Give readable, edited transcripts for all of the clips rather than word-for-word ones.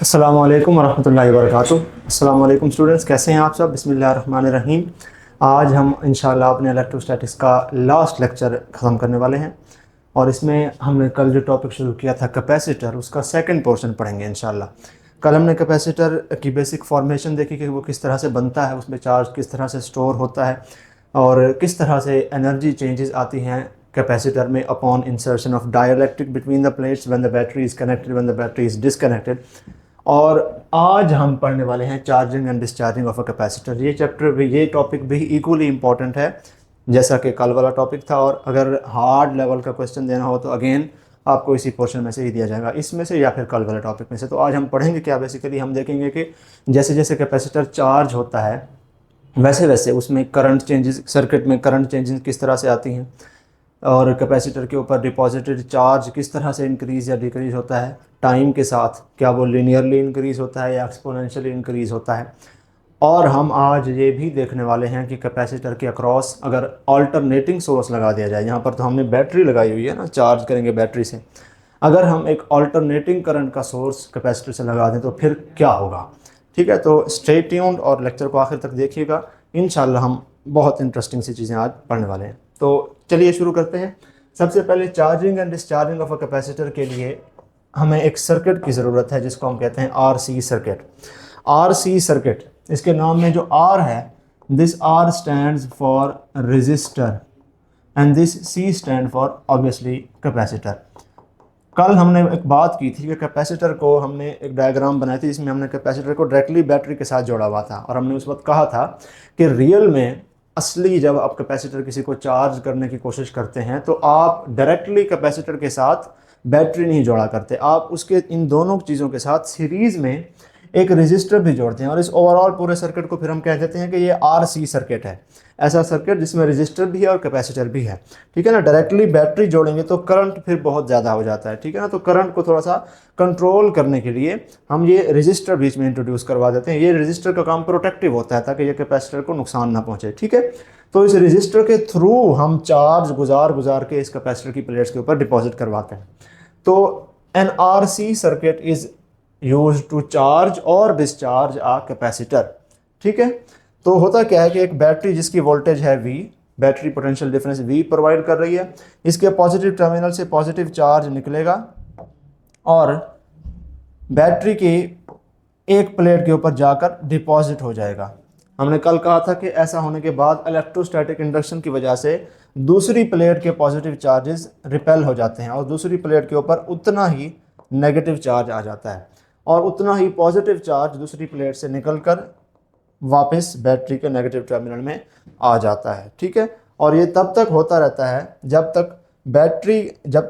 अस्सलामु अलैकुम वरहमतुल्लाहि वबरकातुहू। अस्सलामु अलैकुम स्टूडेंट्स, कैसे हैं आप सब। बिस्मिल्लाहिर्रहमानिर्रहीम। आज हम इंशाल्लाह अपने इलेक्ट्रोस्टैटिक्स का लास्ट लेक्चर ख़त्म करने वाले हैं और इसमें हमने कल जो टॉपिक शुरू किया था कैपेसिटर, उसका सेकंड पोर्शन पढ़ेंगे इंशाल्लाह। कल हमने कैपेसिटर की बेसिक फॉर्मेशन देखी कि वो किस तरह से बनता है, उसमें चार्ज किस तरह से स्टोर होता है और किस तरह से एनर्जी चेंजेस आती हैं कैपेसिटर में upon insertion of dielectric between the plates when the battery is connected, when the battery is disconnected. और आज हम पढ़ने वाले हैं charging and discharging of a capacitor. ये चैप्टर भी, ये टॉपिक भी इक्वली इम्पॉर्टेंट है जैसा कि कल वाला टॉपिक था। और अगर हार्ड लेवल का क्वेश्चन देना हो तो अगेन आपको इसी पोर्शन में से ही दिया जाएगा, इसमें से या फिर कल वाले टॉपिक में से। तो आज हम पढ़ेंगे क्या, बेसिकली हम देखेंगे कि जैसे जैसे कैपेसिटर चार्ज होता है वैसे वैसे उसमें करंट चेंजेस, सर्किट में करंट चेंजेस किस तरह से आती हैं और कैपेसिटर के ऊपर डिपॉजिटेड चार्ज किस तरह से इंक्रीज़ या डिक्रीज़ होता है टाइम के साथ, क्या वो लीनियरली इंक्रीज़ होता है या एक्सपोनेंशियली इंक्रीज़ होता है। और हम आज ये भी देखने वाले हैं कि कैपेसिटर के अक्रॉस अगर ऑल्टरनेटिंग सोर्स लगा दिया जाए, यहाँ पर तो हमने बैटरी लगाई हुई है ना, चार्ज करेंगे बैटरी से, अगर हम एक ऑल्टरनेटिंग करंट का सोर्स कैपेसिटर से लगा दें तो फिर क्या होगा। ठीक है, तो स्टे ट्यून्ड और लेक्चर को आखिर तक देखिएगा। इंशाल्लाह हम बहुत इंटरेस्टिंग सी चीज़ें आज पढ़ने वाले हैं। तो चलिए शुरू करते हैं। सबसे पहले charging and discharging of a capacitor के लिए हमें एक सर्किट की ज़रूरत है जिसको हम कहते हैं आरसी सर्किट। आरसी सर्किट, इसके नाम में जो आर है, this R stands for register and this C stand for obviously capacitor. कल हमने एक बात की थी कि कैपेसिटर को हमने एक डायग्राम बनाई थी जिसमें हमने कैपेसिटर को डायरेक्टली बैटरी के साथ जोड़ा हुआ था और हमने उस वक्त कहा था कि रियल में असली जब आप कैपेसिटर किसी को चार्ज करने की कोशिश करते हैं तो आप डायरेक्टली कैपेसिटर के साथ बैटरी नहीं जोड़ा करते, आप उसके इन दोनों चीज़ों के साथ सीरीज़ में एक रजिस्टर भी जोड़ते हैं और इस ओवरऑल पूरे सर्किट को फिर हम कह देते हैं कि ये आरसी सर्किट है। ऐसा सर्किट जिसमें रजिस्टर भी है और कैपेसिटर भी है। ठीक है ना, डायरेक्टली बैटरी जोड़ेंगे तो करंट फिर बहुत ज़्यादा हो जाता है। ठीक है ना, तो करंट को थोड़ा सा कंट्रोल करने के लिए हम ये रजिस्टर बीच में इंट्रोड्यूस करवा देते हैं। ये रजिस्टर का काम प्रोटेक्टिव होता है ताकि ये कैपेसिटर को नुकसान ना पहुँचे। ठीक है, तो इस रजिस्टर के थ्रू हम चार्ज गुजार के इस कैपेसिटर की प्लेट्स के ऊपर डिपॉजिट करवाते हैं। तो an RC circuit is use to charge और डिस्चार्ज आ कैपेसिटर। ठीक है, तो होता क्या है कि एक बैटरी जिसकी वोल्टेज है V, battery potential difference V provide कर रही है, इसके पॉजिटिव टर्मिनल से पॉजिटिव चार्ज निकलेगा और बैटरी की एक प्लेट के ऊपर जाकर डिपॉजिट हो जाएगा। हमने कल कहा था कि ऐसा होने के बाद इलेक्ट्रोस्टैटिक इंडक्शन की वजह से दूसरी प्लेट के पॉजिटिव चार्जेस रिपेल हो जाते हैं और दूसरी प्लेट के ऊपर उतना ही नेगेटिव चार्ज आ जाता है और उतना ही पॉजिटिव चार्ज दूसरी प्लेट से निकलकर वापस बैटरी के नेगेटिव टर्मिनल में आ जाता है। ठीक है, और ये तब तक होता रहता है जब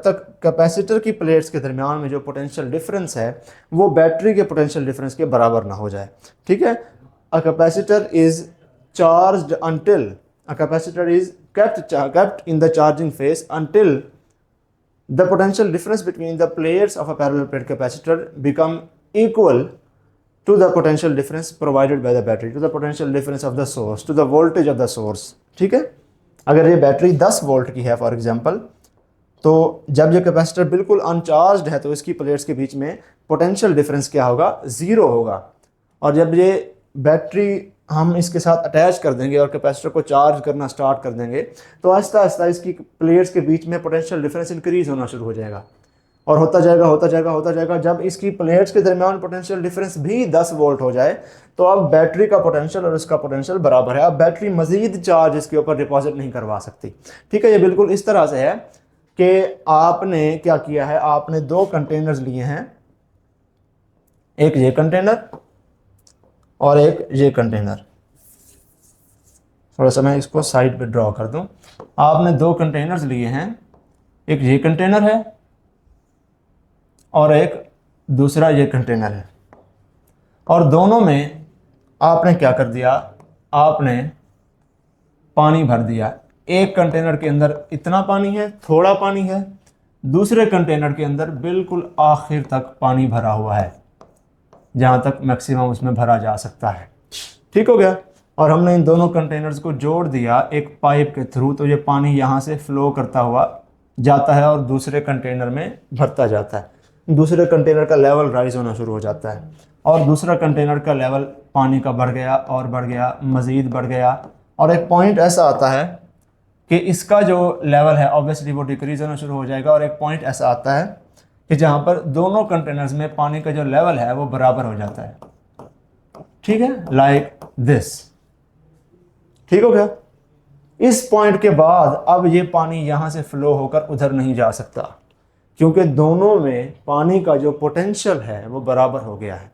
तक कैपेसिटर की प्लेट्स के दरमियान में जो पोटेंशियल डिफरेंस है वो बैटरी के पोटेंशियल डिफरेंस के बराबर ना हो जाए। ठीक है, a capacitor is charged until a capacitor is kept in the charging phase until the potential difference between the plates of a parallel plate capacitor become equal to the potential difference provided by the battery, to the potential difference of the source, to the voltage of the source। ठीक है, अगर ये battery 10 volt की है for example, तो जब ये capacitor बिल्कुल अनचार्ज्ड है तो इसकी प्लेट्स के बीच में पोटेंशियल डिफरेंस क्या होगा, 0 होगा। और जब ये बैटरी हम इसके साथ अटैच कर देंगे और कैपेसिटर को चार्ज करना स्टार्ट कर देंगे तो आहिस्ता आहिस्ता इसकी प्लेट्स के बीच में पोटेंशियल डिफरेंस इंक्रीज होना शुरू हो जाएगा और होता जाएगा। जब इसकी प्लेट्स के दरमियान पोटेंशियल डिफरेंस भी 10 वोल्ट हो जाए तो अब बैटरी का पोटेंशियल और इसका पोटेंशियल बराबर है। अब बैटरी मजीद चार्ज इसके ऊपर डिपॉजिट नहीं करवा सकती। ठीक है, ये बिल्कुल इस तरह से है कि आपने क्या किया है, आपने 2 कंटेनर्स लिए हैं, एक ये कंटेनर और एक ये कंटेनर। थोड़ा सा मैं इसको साइड पे ड्रॉ कर दूं। आपने 2 कंटेनर्स लिए हैं, एक ये कंटेनर है और एक दूसरा ये कंटेनर है और दोनों में आपने क्या कर दिया, आपने पानी भर दिया। एक कंटेनर के अंदर इतना पानी है, थोड़ा पानी है, दूसरे कंटेनर के अंदर बिल्कुल आखिर तक पानी भरा हुआ है जहाँ तक मैक्सिमम उसमें भरा जा सकता है। ठीक हो गया, और हमने इन दोनों कंटेनर्स को जोड़ दिया एक पाइप के थ्रू, तो ये पानी यहाँ से फ्लो करता हुआ जाता है और दूसरे कंटेनर में भरता जाता है। दूसरे कंटेनर का लेवल राइज होना शुरू हो जाता है और दूसरा कंटेनर का लेवल पानी का बढ़ गया और बढ़ गया, मज़ीद बढ़ गया, और एक पॉइंट ऐसा आता है कि इसका जो लेवल है ऑब्वियसली वो डिक्रीज होना शुरू हो जाएगा, और एक पॉइंट ऐसा आता है कि जहाँ पर दोनों कंटेनर्स में पानी का जो लेवल है वो बराबर हो जाता है। ठीक है, लाइक दिस। ठीक हो गया। इस पॉइंट के बाद अब ये पानी यहाँ से फ्लो होकर उधर नहीं जा सकता, क्योंकि दोनों में पानी का जो पोटेंशियल है वो बराबर हो गया है।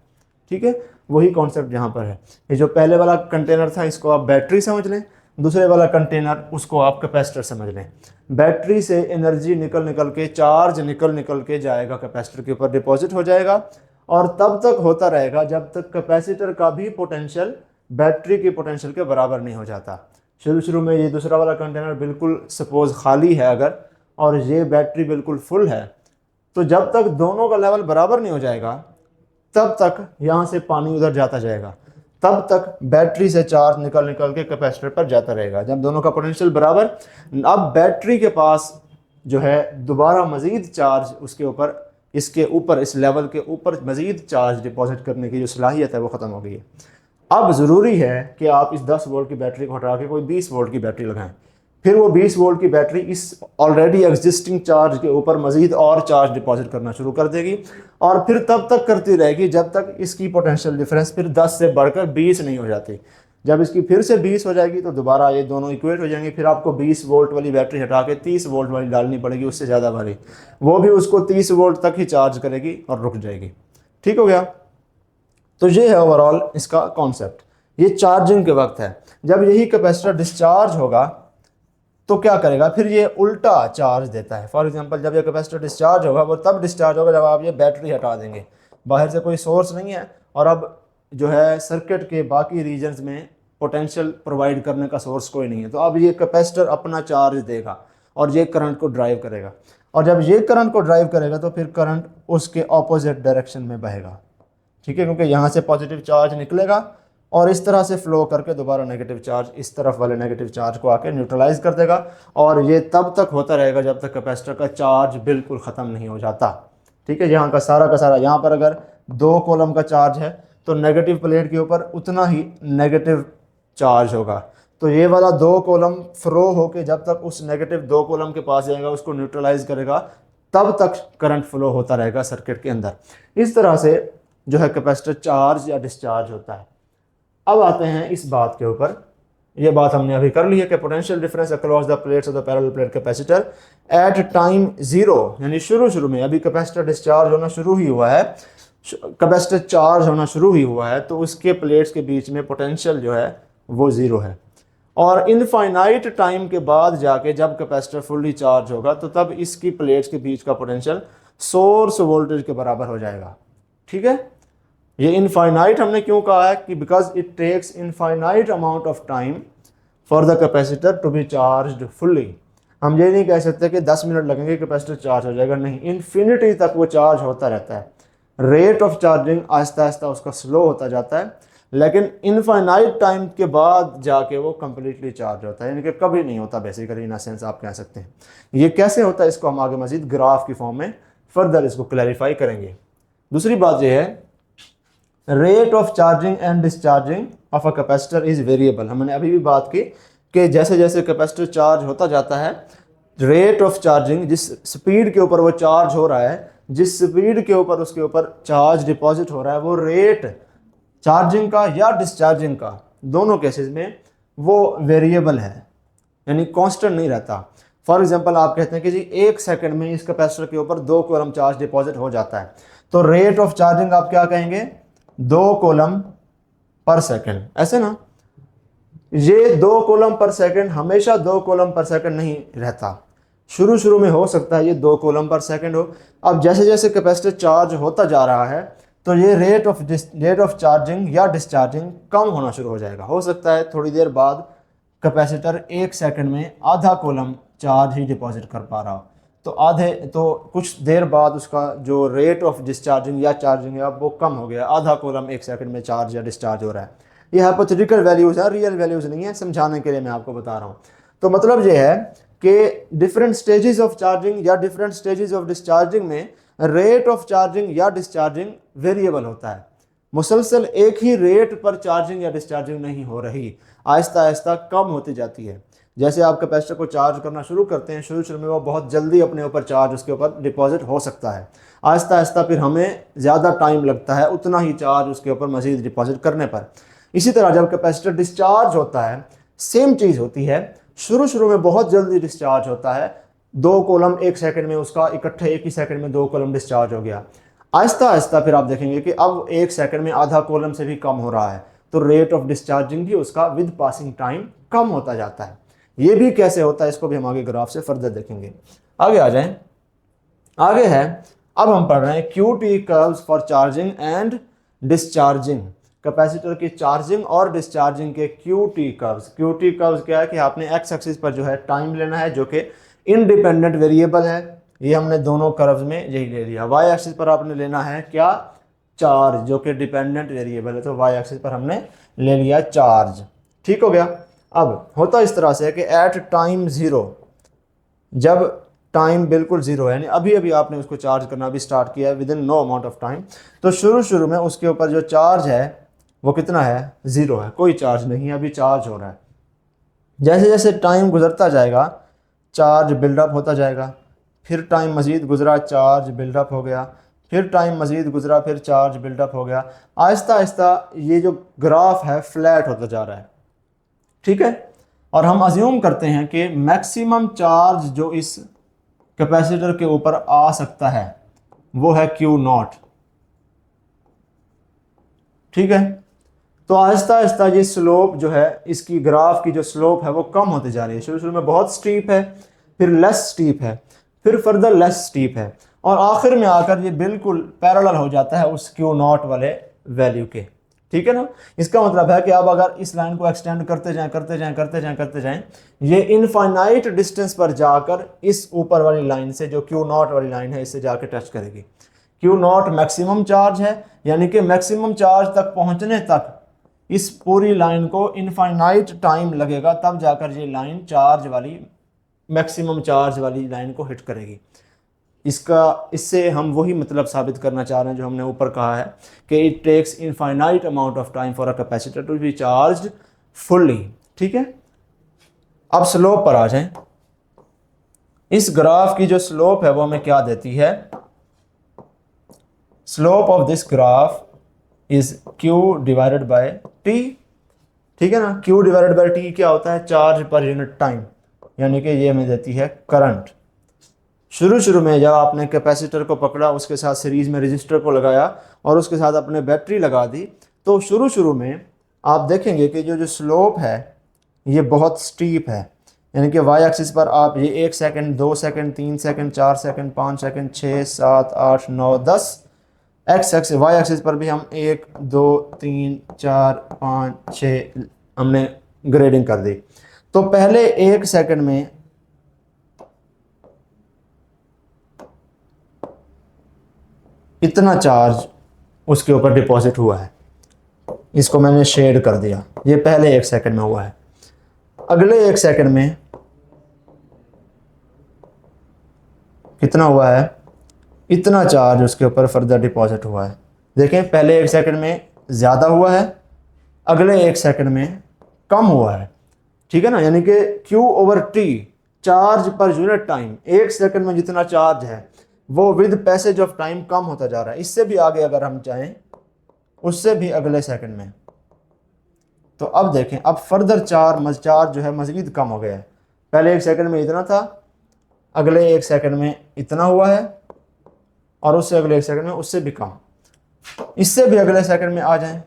ठीक है, वही कॉन्सेप्ट यहाँ पर है। ये जो पहले वाला कंटेनर था इसको आप बैटरी समझ लें, दूसरे वाला कंटेनर उसको आप कैपेसिटर समझ लें। बैटरी से एनर्जी निकल निकल के, चार्ज निकल निकल के जाएगा कैपेसिटर के ऊपर, डिपॉजिट हो जाएगा, और तब तक होता रहेगा जब तक कैपेसिटर का भी पोटेंशियल बैटरी के पोटेंशियल के बराबर नहीं हो जाता। शुरू में ये दूसरा वाला कंटेनर बिल्कुल सपोज खाली है अगर, और ये बैटरी बिल्कुल फुल है, तो जब तक दोनों का लेवल बराबर नहीं हो जाएगा तब तक यहाँ से पानी उधर जाता जाएगा, तब तक बैटरी से चार्ज निकल निकल के कैपेसिटर पर जाता रहेगा। जब दोनों का पोटेंशियल बराबर, अब बैटरी के पास जो है दोबारा मज़ीद चार्ज उसके ऊपर, इसके ऊपर, इस लेवल के ऊपर मज़ीद चार्ज डिपॉजिट करने की जो सलाहियत है वो ख़त्म हो गई है। अब ज़रूरी है कि आप इस 10 वोल्ट की बैटरी को हटा के कोई 20 वोल्ट की बैटरी लगाएं, फिर वो 20 वोल्ट की बैटरी इस ऑलरेडी एग्जिस्टिंग चार्ज के ऊपर मज़ीद और चार्ज डिपॉजिट करना शुरू कर देगी, और फिर तब तक करती रहेगी जब तक इसकी पोटेंशियल डिफरेंस फिर 10 से बढ़कर 20 नहीं हो जाती। जब इसकी फिर से 20 हो जाएगी तो दोबारा ये दोनों इक्वेट हो जाएंगे, फिर आपको 20 वोल्ट वाली बैटरी हटा के 30 वोल्ट वाली डालनी पड़ेगी, उससे ज़्यादा भारी, वो भी उसको 30 वोल्ट तक ही चार्ज करेगी और रुक जाएगी। ठीक हो गया। तो ये है ओवरऑल इसका कॉन्सेप्ट। ये चार्जिंग के वक्त है। जब यही कैपेसिटर डिस्चार्ज होगा तो क्या करेगा, फिर ये उल्टा चार्ज देता है। फॉर एग्जांपल जब ये कैपेसिटर डिस्चार्ज होगा वो तब डिस्चार्ज होगा जब आप ये बैटरी हटा देंगे, बाहर से कोई सोर्स नहीं है, और अब जो है सर्किट के बाकी रीजन्स में पोटेंशियल प्रोवाइड करने का सोर्स कोई नहीं है, तो अब ये कैपेसिटर अपना चार्ज देगा और ये करंट को ड्राइव करेगा, और जब ये करंट को ड्राइव करेगा तो फिर करंट उसके ऑपोजिट डायरेक्शन में बहेगा। ठीक है, क्योंकि यहाँ से पॉजिटिव चार्ज निकलेगा और इस तरह से फ्लो करके दोबारा नेगेटिव चार्ज इस तरफ वाले नेगेटिव चार्ज को आके न्यूट्रलाइज कर देगा, और ये तब तक होता रहेगा जब तक कैपेसिटर का चार्ज बिल्कुल ख़त्म नहीं हो जाता। ठीक है, यहाँ का सारा यहाँ पर अगर 2 कूलम का चार्ज है तो नेगेटिव प्लेट के ऊपर उतना ही नेगेटिव चार्ज होगा, तो ये वाला 2 कूलम फ्लो होके जब तक उस नेगेटिव 2 कूलम के पास जाएगा उसको न्यूट्रलाइज करेगा, तब तक करंट फ्लो होता रहेगा सर्किट के अंदर। इस तरह से जो है कैपेसिटर चार्ज या डिस्चार्ज होता है। अब आते हैं इस बात के ऊपर, ये बात हमने अभी कर ली है कि potential difference across the plates of the parallel plate capacitor at time 0, यानी शुरू में अभी कैपेसिटर डिस्चार्ज होना शुरू ही हुआ है, कैपेसिटर चार्ज होना शुरू ही हुआ है, तो उसके प्लेट्स के बीच में पोटेंशियल जो है वो 0 है, और इनफाइनाइट टाइम के बाद जाके जब कैपेसिटर फुल्ली चार्ज होगा तो तब इसकी प्लेट्स के बीच का पोटेंशियल सोर्स वोल्टेज के बराबर हो जाएगा। ठीक है, ये इनफाइनाइट हमने क्यों कहा है कि because it takes infinite amount of time for the capacitor to be charged fully. हम ये नहीं कह सकते कि 10 मिनट लगेंगे कैपेसिटर चार्ज हो जाएगा, नहीं, इन्फिनिटी तक वो चार्ज होता रहता है। Rate of charging Aahista Aahista उसका स्लो होता जाता है, लेकिन इनफाइनाइट टाइम के बाद जाके वो कम्प्लीटली चार्ज होता है, यानी कि कभी नहीं होता बेसिकली, इन अ सेंस आप कह सकते हैं। ये कैसे होता है इसको हम आगे मजीद ग्राफ की फॉर्म में फर्दर इसको क्लैरिफाई करेंगे। दूसरी बात यह है, rate of charging and discharging of a capacitor is variable. हमने अभी भी बात की कि जैसे जैसे कैपेसिटर चार्ज होता जाता है, रेट ऑफ चार्जिंग, जिस स्पीड के ऊपर वो चार्ज हो रहा है, जिस स्पीड के ऊपर उसके ऊपर चार्ज डिपॉजिट हो रहा है, वो रेट चार्जिंग का या डिस्चार्जिंग का दोनों केसेस में वो वेरिएबल है, यानी कांस्टेंट नहीं रहता। फॉर एग्जांपल आप कहते हैं कि जी 1 सेकंड में इस कैपेसिटर के ऊपर 2 कूलम चार्ज डिपॉजिट हो जाता है, तो रेट ऑफ चार्जिंग आप क्या कहेंगे, 2 कूलम पर सेकंड, ऐसे ना। ये 2 कूलम पर सेकंड हमेशा 2 कूलम पर सेकंड नहीं रहता, शुरू में हो सकता है ये 2 कूलम पर सेकंड हो। अब जैसे जैसे कैपेसिटर चार्ज होता जा रहा है तो ये रेट ऑफ चार्जिंग या डिस्चार्जिंग कम होना शुरू हो जाएगा। हो सकता है थोड़ी देर बाद कैपेसिटर 1 सेकंड में आधा कूलम चार्ज ही डिपॉजिट कर पा रहा हो, तो कुछ देर बाद उसका जो रेट ऑफ डिस्चार्जिंग या चार्जिंग है वो कम हो गया, आधा कूलम 1 सेकंड में चार्ज या डिस्चार्ज हो रहा है। ये हाइपोथेटिकल वैल्यूज़ है, रियल वैल्यूज़ नहीं है, समझाने के लिए मैं आपको बता रहा हूँ। तो मतलब ये है कि डिफरेंट स्टेजेस ऑफ चार्जिंग या डिफरेंट स्टेजेस ऑफ डिस्चार्जिंग में रेट ऑफ चार्जिंग या डिस्चार्जिंग वेरिएबल होता है। मुसलसल एक ही रेट पर चार्जिंग या डिस्चार्जिंग नहीं हो रही, आहिस्ता आहिस्ता कम होती जाती है। जैसे आप कैपेसिटर को चार्ज करना शुरू करते हैं, शुरू में वो बहुत जल्दी अपने ऊपर चार्ज उसके ऊपर डिपॉजिट हो सकता है, आहिस्ता आहिस्ता फिर हमें ज़्यादा टाइम लगता है उतना ही चार्ज उसके ऊपर मज़ीद डिपॉजिट करने पर। इसी तरह जब कैपेसिटर डिस्चार्ज होता है, सेम चीज़ होती है। शुरू में बहुत जल्दी डिस्चार्ज होता है, 2 कूलम 1 सेकंड में उसका इकट्ठे एक ही सेकंड में 2 कूलम डिस्चार्ज हो गया। आहिस्ता आहिस्ता फिर आप देखेंगे कि अब 1 सेकंड में आधा कूलम से भी कम हो रहा है, तो रेट ऑफ डिस्चार्जिंग भी उसका विद पासिंग टाइम कम होता जाता है। ये भी कैसे होता है इसको भी हम आगे ग्राफ से फर्दर देखेंगे। आगे आ जाएं। आगे है, अब हम पढ़ रहे हैं QT curves for charging and discharging. Capacitor की चार्जिंग और डिस्चार्जिंग के QT कर्व्स। QT कर्व्स क्या है कि आपने एक्स एक्सिस पर जो है टाइम लेना है, जो कि इंडिपेंडेंट वेरिएबल है। ये हमने दोनों कर्व्स में यही ले लिया। वाई एक्सिस पर आपने लेना है क्या, चार्ज, जो कि डिपेंडेंट वेरिएबल है, तो वाई एक्सिस पर हमने ले लिया चार्ज। ठीक हो गया। अब होता इस तरह से कि एट टाइम 0, जब टाइम बिल्कुल ज़ीरो है, यानी अभी अभी आपने उसको चार्ज करना भी स्टार्ट किया है within no amount of time, तो शुरू में उसके ऊपर जो चार्ज है वो कितना है, 0 है, कोई चार्ज नहीं है, अभी चार्ज हो रहा है। जैसे जैसे टाइम गुजरता जाएगा चार्ज बिल्डअप होता जाएगा, फिर टाइम मज़ीद गुजरा चार्ज बिल्डअप हो गया, फिर टाइम मज़ीद गुजरा फिर चार्ज बिल्डअप हो गया। आहिस्ता आहिस्ता ये जो ग्राफ है फ्लैट होता जा रहा है। ठीक है। और हम अज्यूम करते हैं कि मैक्सिमम चार्ज जो इस कैपेसिटर के ऊपर आ सकता है वो है Q0। ठीक है। तो आहिस्ता आहिस्ता ये स्लोप जो है, इसकी ग्राफ की जो स्लोप है वो कम होती जा रही है। शुरू में बहुत स्टीप है, फिर लेस स्टीप है, फिर फर्दर लेस स्टीप है, और आखिर में आकर ये बिल्कुल पैरेलल हो जाता है उस Q0 वाले वैल्यू के। ठीक है ना। इसका मतलब है कि अब अगर इस लाइन को एक्सटेंड करते जाएं, ये इनफाइनाइट डिस्टेंस पर जाकर इस ऊपर वाली लाइन से, जो Q0 वाली लाइन है, इससे जाकर टच करेगी। Q0 मैक्सिमम चार्ज है, यानी कि मैक्सिमम चार्ज तक पहुंचने तक इस पूरी लाइन को इनफाइनाइट टाइम लगेगा, तब जाकर ये लाइन चार्ज वाली, मैक्सिमम चार्ज वाली लाइन को हिट करेगी। इससे हम वही मतलब साबित करना चाह रहे हैं जो हमने ऊपर कहा है कि it takes infinite amount of time for a capacitor to be charged fully. ठीक है। अब स्लोप पर आ जाएं। इस ग्राफ की जो स्लोप है वो हमें क्या देती है, slope of this graph is Q divided by T। ठीक है ना। Q डिवाइडेड बाय T क्या होता है, चार्ज पर यूनिट टाइम, यानी कि ये हमें देती है करंट। शुरू में जब आपने कैपेसिटर को पकड़ा, उसके साथ सीरीज में रजिस्टर को लगाया और उसके साथ अपने बैटरी लगा दी, तो शुरू में आप देखेंगे कि जो स्लोप है ये बहुत स्टीप है। यानी कि वाई एक्सिस पर आप ये 1 second, 2 second, 3 second, 4 second, 5 second, 6, 7, 8, 9, 10, X axis, Y axis पर भी हम 1, 2, 3, 4, 5, 6 हमने ग्रेडिंग कर दी। तो पहले 1 सेकंड में इतना चार्ज उसके ऊपर डिपॉजिट हुआ है, इसको मैंने शेड कर दिया, ये पहले 1 सेकंड में हुआ है। अगले 1 सेकंड में कितना हुआ है, इतना चार्ज उसके ऊपर फर्दर डिपॉजिट हुआ है। देखें, पहले 1 सेकंड में ज़्यादा हुआ है, अगले 1 सेकंड में कम हुआ है। ठीक है ना। यानी कि Q/T, charge per unit time, 1 second में जितना चार्ज है वो विद पैसेज ऑफ टाइम कम होता जा रहा है। इससे भी आगे अगर हम चाहें, उससे भी अगले सेकंड में, तो अब देखें, अब फर्दर चार्ज जो है मज़ीद कम हो गया है। पहले 1 सेकंड में इतना था, अगले 1 सेकंड में इतना हुआ है, और उससे अगले 1 सेकंड में उससे भी कम। इससे भी अगले सेकंड में आ जाएं,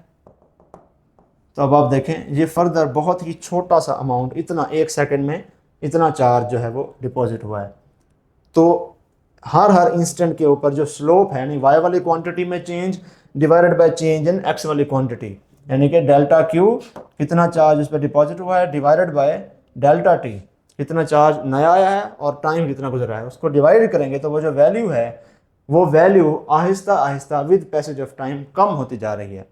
तो अब आप देखें ये फर्दर बहुत ही छोटा सा अमाउंट, इतना 1 सेकंड में इतना चार्ज जो है वो डिपॉजिट हुआ है। तो हर इंस्टेंट के ऊपर जो स्लोप है, यानी वाई वाली क्वांटिटी में change divided by change in x वाली क्वांटिटी, यानी कि डेल्टा Q कितना चार्ज उस पर डिपॉजिट हुआ है, डिवाइडेड बाय डेल्टा T कितना चार्ज नया आया है और टाइम कितना गुजरा है, उसको डिवाइड करेंगे तो वो जो वैल्यू है वो value Aahista Aahista with passage of time कम होती जा रही है।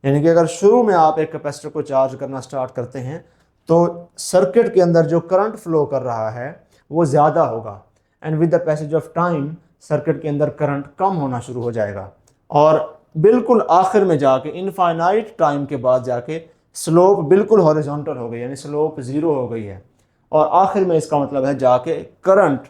यानी कि अगर शुरू में आप एक कैपेसिटर को चार्ज करना स्टार्ट करते हैं तो सर्किट के अंदर जो करंट फ्लो कर रहा है वो ज़्यादा होगा, and with the passage of time circuit के अंदर करंट कम होना शुरू हो जाएगा और बिल्कुल आखिर में जाके इनफाइनाइट टाइम के बाद जाके स्लोप बिल्कुल हॉरिजॉन्टल हो गई, यानी स्लोप ज़ीरो हो गई है और आखिर में इसका मतलब है जाके करंट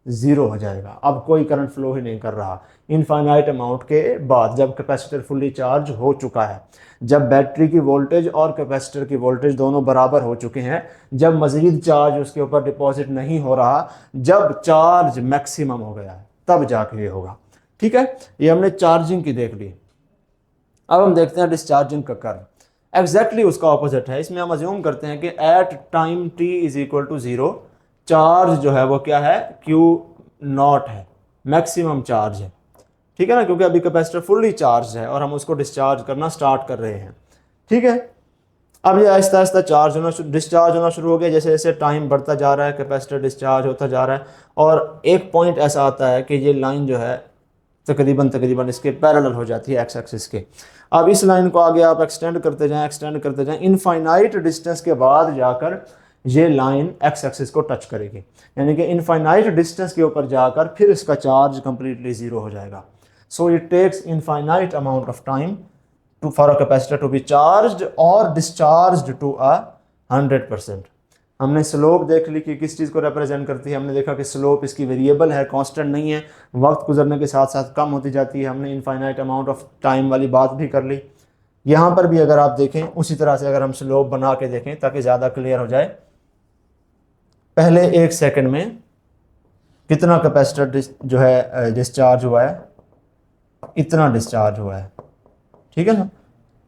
ज़ीरो हो जाएगा। अब कोई करंट फ्लो ही नहीं कर रहा इनफाइनाइट अमाउंट के बाद, जब कैपेसिटर फुल्ली चार्ज हो चुका है, जब बैटरी की वोल्टेज और कैपेसिटर की वोल्टेज दोनों बराबर हो चुके हैं, जब मज़ीद चार्ज उसके ऊपर डिपॉजिट नहीं हो रहा, जब चार्ज मैक्सिमम हो गया है, तब जाके ये होगा। ठीक है, ये हमने चार्जिंग की देख ली। अब हम देखते हैं डिस्चार्जिंग का कर्व। एग्जैक्टली उसका ऑपोजिट है। इसमें हम अज्यूम करते हैं कि at time t is equal to 0 charge जो है वो क्या है, Q0 है, मैक्सिमम चार्ज है। ठीक है ना, क्योंकि अभी कैपेसिटर फुल्ली चार्ज है और हम उसको डिस्चार्ज करना स्टार्ट कर रहे हैं। ठीक है, अब ये आहिस्ता आहिस्ता डिस्चार्ज होना शुरू हो गया। जैसे जैसे टाइम बढ़ता जा रहा है कैपेसिटर डिस्चार्ज होता जा रहा है और एक पॉइंट ऐसा आता है कि ये लाइन जो है तकरीबन इसके पैरेलल हो जाती है एक्स एक्सिस के। अब इस लाइन को आगे आप एक्सटेंड करते जाएं इनफाइनाइट डिस्टेंस के बाद जाकर ये लाइन एक्स एक्सिस को टच करेगी, यानी कि इनफाइनाइट डिस्टेंस के ऊपर जाकर फिर इसका चार्ज कंप्लीटली ज़ीरो हो जाएगा। So it takes infinite amount of time for a capacitor to be charged और डिस्चार्ज्ड टू 100%। हमने स्लोप देख ली कि किस चीज़ को रिप्रेजेंट करती है। हमने देखा कि स्लोप इसकी वेरिएबल है, कांस्टेंट नहीं है, वक्त गुजरने के साथ साथ कम होती जाती है। हमने इनफाइनाइट अमाउंट ऑफ टाइम वाली बात भी कर ली। यहाँ पर भी अगर आप देखें उसी तरह से अगर हम स्लोप बना के देखें ताकि ज़्यादा क्लियर हो जाए, पहले 1 सेकंड में कितना कैपेसिटर जो है डिस्चार्ज हुआ है, इतना डिस्चार्ज हुआ है। ठीक है ना,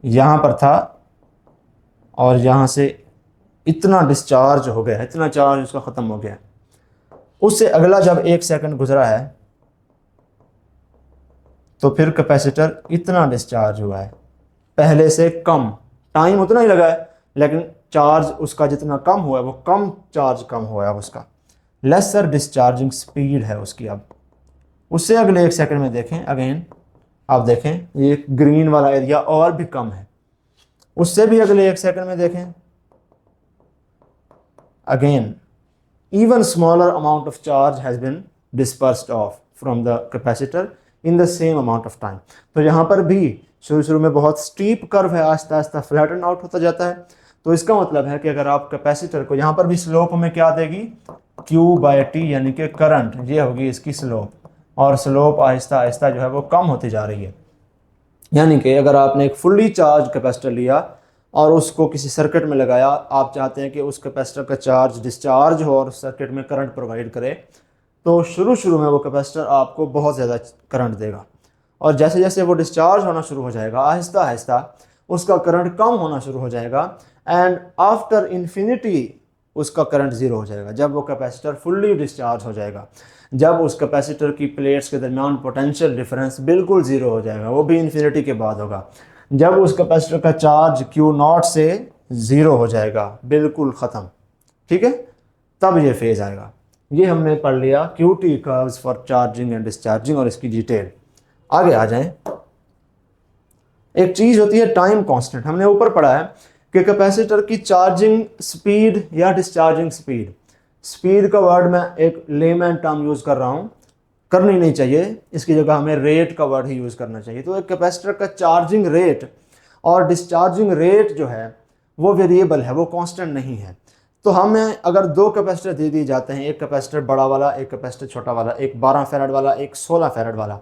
यहाँ पर था और यहाँ से इतना डिस्चार्ज हो गया, इतना चार्ज उसका ख़त्म हो गया। उससे अगला जब 1 सेकंड गुजरा है तो फिर कैपेसिटर इतना डिस्चार्ज हुआ है, पहले से कम, टाइम उतना ही लगा है लेकिन चार्ज उसका जितना कम हुआ है वो कम हुआ है, अब उसका लेसर डिस्चार्जिंग स्पीड है उसकी। अब उससे अगले 1 सेकंड में देखें, अगेन आप देखें ये ग्रीन वाला एरिया और भी कम है। उससे भी अगले 1 सेकंड में देखें, again even smaller amount of charge has been dispersed off from the capacitor in the same amount of time। तो यहाँ पर भी शुरू में बहुत स्टीप कर्व है, आहिस्ता आहिस्ता फ्लैटन आउट होता जाता है। तो इसका मतलब है कि अगर आप कैपेसिटर को यहाँ पर भी स्लोप में क्या देगी, Q/T, यानी कि करंट, ये होगी इसकी स्लोप, और स्लोप आहिस्ता आहिस्ता जो है वो कम होती जा रही है। यानी कि अगर आपने एक फुल्ली चार्ज कैपेसिटर लिया और उसको किसी सर्किट में लगाया, आप चाहते हैं कि उस कैपेसिटर का चार्ज डिस्चार्ज हो और सर्किट में करंट प्रोवाइड करे, तो शुरू में वो कैपेसिटर आपको बहुत ज़्यादा करंट देगा और जैसे जैसे वो डिस्चार्ज होना शुरू हो जाएगा आहिस्ता आहिस्ता उसका करंट कम होना शुरू हो जाएगा एंड आफ्टर इन्फिनिटी उसका करंट ज़ीरो हो जाएगा। जब वो कैपेसिटर फुल्ली डिस्चार्ज हो जाएगा, जब उस कैपेसिटर की प्लेट्स के दरमियान पोटेंशियल डिफरेंस बिल्कुल ज़ीरो हो जाएगा, वो भी इन्फिनिटी के बाद होगा। जब उस कैपेसिटर का चार्ज Q0 से ज़ीरो हो जाएगा, बिल्कुल ख़त्म, ठीक है, तब ये फेज़ आएगा। ये हमने पढ़ लिया QT curves for charging and discharging और इसकी डिटेल। आगे आ जाएं, एक चीज़ होती है टाइम कांस्टेंट। हमने ऊपर पढ़ा है कि कैपेसिटर की चार्जिंग स्पीड या डिस्चार्जिंग स्पीड, स्पीड का वर्ड मैं एक लेमैन टर्म यूज़ कर रहा हूँ, करनी नहीं चाहिए, इसकी जगह हमें रेट का वर्ड ही यूज़ करना चाहिए। तो एक कैपेसिटर का चार्जिंग रेट और डिस्चार्जिंग रेट जो है वो वेरिएबल है, वो कांस्टेंट नहीं है। तो हमें अगर दो कैपेसिटर दे दिए जाते हैं, एक कैपेसिटर बड़ा वाला, एक कैपेसिटर छोटा वाला, एक 12 फैराड वाला, एक 16 फैराड वाला,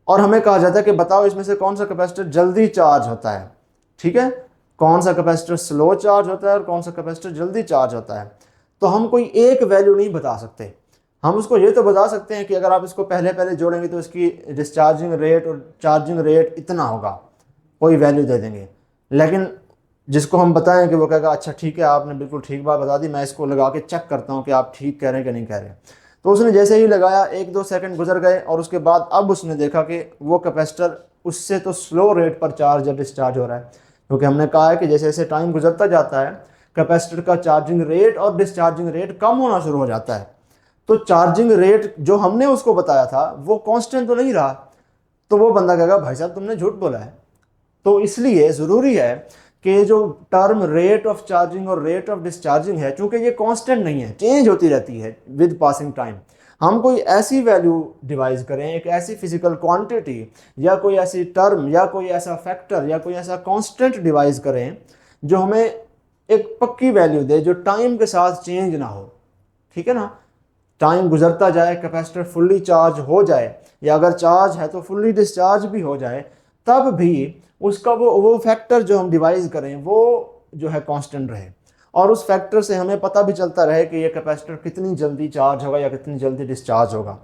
और हमें कहा जाता है कि बताओ इसमें से कौन सा कैपेसिटर जल्दी चार्ज होता है, ठीक है, कौन सा कैपेसिटर स्लो चार्ज होता है और कौन सा कैपेसिटर जल्दी चार्ज होता है। तो हम कोई एक वैल्यू नहीं बता सकते, हम उसको ये तो बता सकते हैं कि अगर आप इसको पहले जोड़ेंगे तो इसकी डिस्चार्जिंग रेट और चार्जिंग रेट इतना होगा, कोई वैल्यू दे देंगे। लेकिन जिसको हम बताएं कि वो कहेगा अच्छा ठीक है, आपने बिल्कुल ठीक बात बता दी, मैं इसको लगा के चेक करता हूँ कि आप ठीक कह रहे हैं कि नहीं कह रहे। तो उसने जैसे ही लगाया, 1-2 सेकंड गुजर गए और उसके बाद अब उसने देखा कि वो कैपेसिटर उससे तो स्लो रेट पर चार्ज या डिस्चार्ज हो रहा है, क्योंकि हमने कहा है कि जैसे जैसे टाइम गुजरता जाता है कैपेसिटर का चार्जिंग रेट और डिस्चार्जिंग रेट कम होना शुरू हो जाता है। तो चार्जिंग रेट जो हमने उसको बताया था वो कांस्टेंट तो नहीं रहा, तो वो बंदा कहेगा भाई साहब तुमने झूठ बोला है। तो इसलिए ज़रूरी है कि जो टर्म रेट ऑफ चार्जिंग और रेट ऑफ डिस्चार्जिंग है, चूँकि ये कांस्टेंट नहीं है, चेंज होती रहती है विद पासिंग टाइम, हम कोई ऐसी वैल्यू डिवाइस करें, एक ऐसी फिजिकल क्वांटिटी या कोई ऐसी टर्म या कोई ऐसा फैक्टर या कोई ऐसा कांस्टेंट डिवाइस करें जो हमें एक पक्की वैल्यू दे, जो टाइम के साथ चेंज ना हो। ठीक है ना, टाइम गुजरता जाए, कैपेसिटर फुल्ली चार्ज हो जाए, या अगर चार्ज है तो फुल्ली डिस्चार्ज भी हो जाए, तब भी उसका वो फैक्टर जो हम डिवाइस करें वो जो है कांस्टेंट रहे, और उस फैक्टर से हमें पता भी चलता रहे कि ये कैपेसिटर कितनी जल्दी चार्ज होगा या कितनी जल्दी डिस्चार्ज होगा।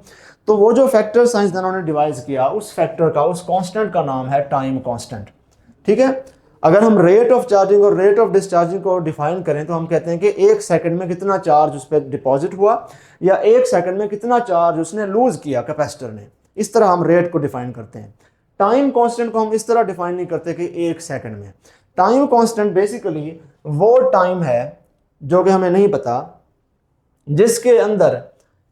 तो वो जो फैक्टर साइंसदानों ने डिवाइस किया, उस फैक्टर का, उस कांस्टेंट का नाम है टाइम कांस्टेंट। ठीक है, अगर हम रेट ऑफ चार्जिंग और रेट ऑफ डिस्चार्जिंग को डिफाइन करें तो हम कहते हैं कि 1 सेकंड में कितना चार्ज उस पर डिपॉजिट हुआ, या 1 सेकंड में कितना चार्ज उसने लूज किया कैपेसिटर ने। इस तरह हम रेट को डिफाइन करते हैं। टाइम कांस्टेंट को हम इस तरह डिफाइन नहीं करते कि 1 सेकंड में। टाइम कांस्टेंट बेसिकली वो टाइम है जो कि हमें नहीं पता, जिसके अंदर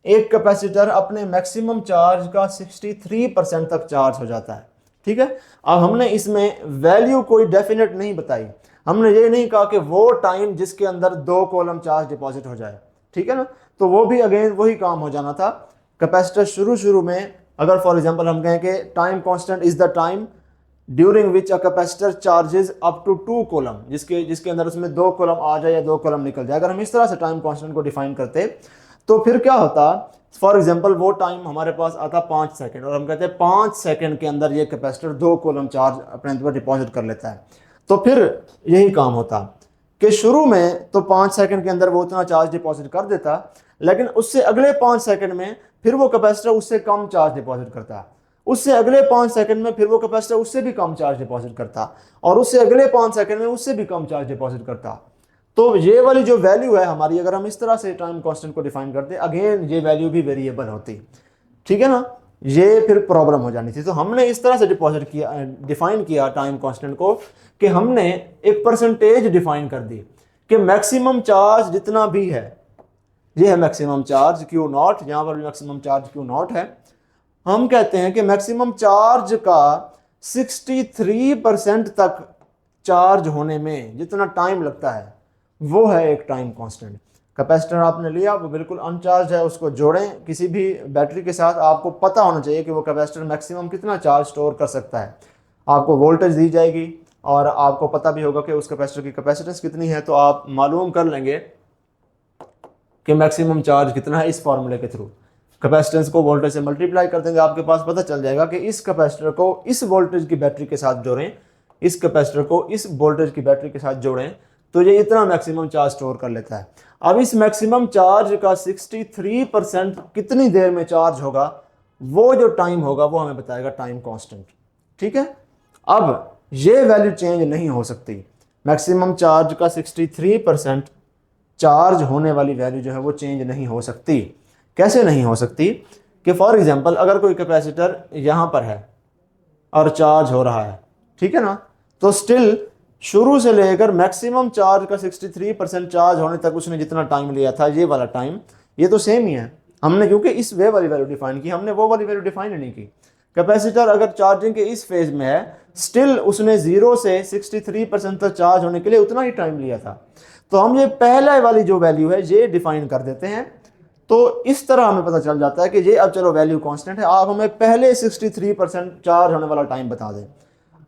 एक कैपेसिटर अपने मैक्सिमम चार्ज का 63% तक चार्ज हो जाता है। ठीक है, अब हमने इसमें वैल्यू कोई डेफिनेट नहीं बताई। हमने ये नहीं कहा कि वो टाइम जिसके अंदर 2 कॉलम चार्ज डिपॉजिट हो जाए। ठीक है ना, तो वो भी अगेन वही काम हो जाना था। कैपेसिटर शुरू में, अगर फॉर एग्जांपल हम कहें कि time constant is the time during which a capacitor charges up to 2 column, जिसके अंदर उसमें 2 कॉलम आ जाए या 2 कॉलम निकल जाए, अगर हम इस तरह से टाइम कांस्टेंट को डिफाइन करते तो फिर क्या होता। फॉर एग्जांपल वो टाइम हमारे पास आता 5 सेकंड, और हम कहते हैं 5 सेकंड के अंदर ये कैपेसिटर 2 कॉलम चार्ज अपने अंदर डिपॉजिट कर लेता है। तो फिर यही काम होता कि शुरू में तो 5 सेकंड के अंदर वो उतना चार्ज डिपॉजिट कर देता, लेकिन उससे अगले 5 सेकंड में फिर वो कैपेसिटर उससे कम चार्ज डिपॉजिट करता, उससे अगले 5 सेकंड में फिर वो कैपेसिटर उससे भी कम चार्ज डिपॉजिट करता, और उससे अगले 5 सेकंड में उससे भी कम चार्ज डिपॉजिट करता। तो ये वाली जो वैल्यू है हमारी, अगर हम इस तरह से टाइम कांस्टेंट को डिफाइन करते, अगेन ये वैल्यू भी वेरिएबल होती। ठीक है ना, ये फिर प्रॉब्लम हो जानी थी। तो हमने इस तरह से डिफाइन किया टाइम कांस्टेंट को कि हमने एक परसेंटेज डिफाइन कर दी कि मैक्सिमम चार्ज जितना भी है, ये है मैक्सिमम चार्ज क्यू नॉट, यहां पर भी मैक्सिमम चार्ज क्यू नॉट है। हम कहते हैं कि मैक्सिमम चार्ज का 63% तक चार्ज होने में जितना टाइम लगता है वो है एक टाइम कांस्टेंट। कैपेसिटर आपने लिया, वो बिल्कुल अनचार्ज है, उसको जोड़ें किसी भी बैटरी के साथ, आपको पता होना चाहिए कि वो कैपेसिटर मैक्सिमम कितना चार्ज स्टोर कर सकता है। आपको वोल्टेज दी जाएगी और आपको पता भी होगा कि उस कैपेसिटर की कैपेसिटेंस कितनी है, तो आप मालूम कर लेंगे कि मैक्सिमम चार्ज कितना है इस फॉर्मूले के थ्रू। कैपेसिटेंस को वोल्टेज से मल्टीप्लाई कर देंगे, आपके पास पता चल जाएगा कि इस कैपेसिटर को इस वोल्टेज की बैटरी के साथ जोड़ें, इस कैपेसिटर को इस वोल्टेज की बैटरी के साथ जोड़ें तो ये इतना मैक्सिमम चार्ज स्टोर कर लेता है। अब इस मैक्सिमम चार्ज का 63% कितनी देर में चार्ज होगा, वो जो टाइम होगा वो हमें बताएगा टाइम कांस्टेंट। ठीक है, अब ये वैल्यू चेंज नहीं हो सकती। मैक्सिमम चार्ज का 63% चार्ज होने वाली वैल्यू जो है वो चेंज नहीं हो सकती। कैसे नहीं हो सकती कि फॉर एग्जांपल अगर कोई कैपेसिटर यहाँ पर है और चार्ज हो रहा है, ठीक है ना, तो स्टिल शुरू से लेकर मैक्सिमम चार्ज का 63% चार्ज होने तक उसने जितना टाइम लिया था, ये वाला टाइम ये तो सेम ही है। हमने क्योंकि इस वे वाली वैल्यू डिफाइन की, हमने वो वाली वैल्यू डिफाइन नहीं की। कैपेसिटर अगर चार्जिंग के इस फेज में है, स्टिल उसने 0 से 63% तक चार्ज होने के लिए उतना ही टाइम लिया था। तो हम ये पहले वाली जो वैल्यू है ये डिफाइन कर देते हैं, तो इस तरह हमें पता चल जाता है कि ये अब चलो वैल्यू कांस्टेंट है, आप हमें पहले 63% चार्ज होने वाला टाइम बता दें,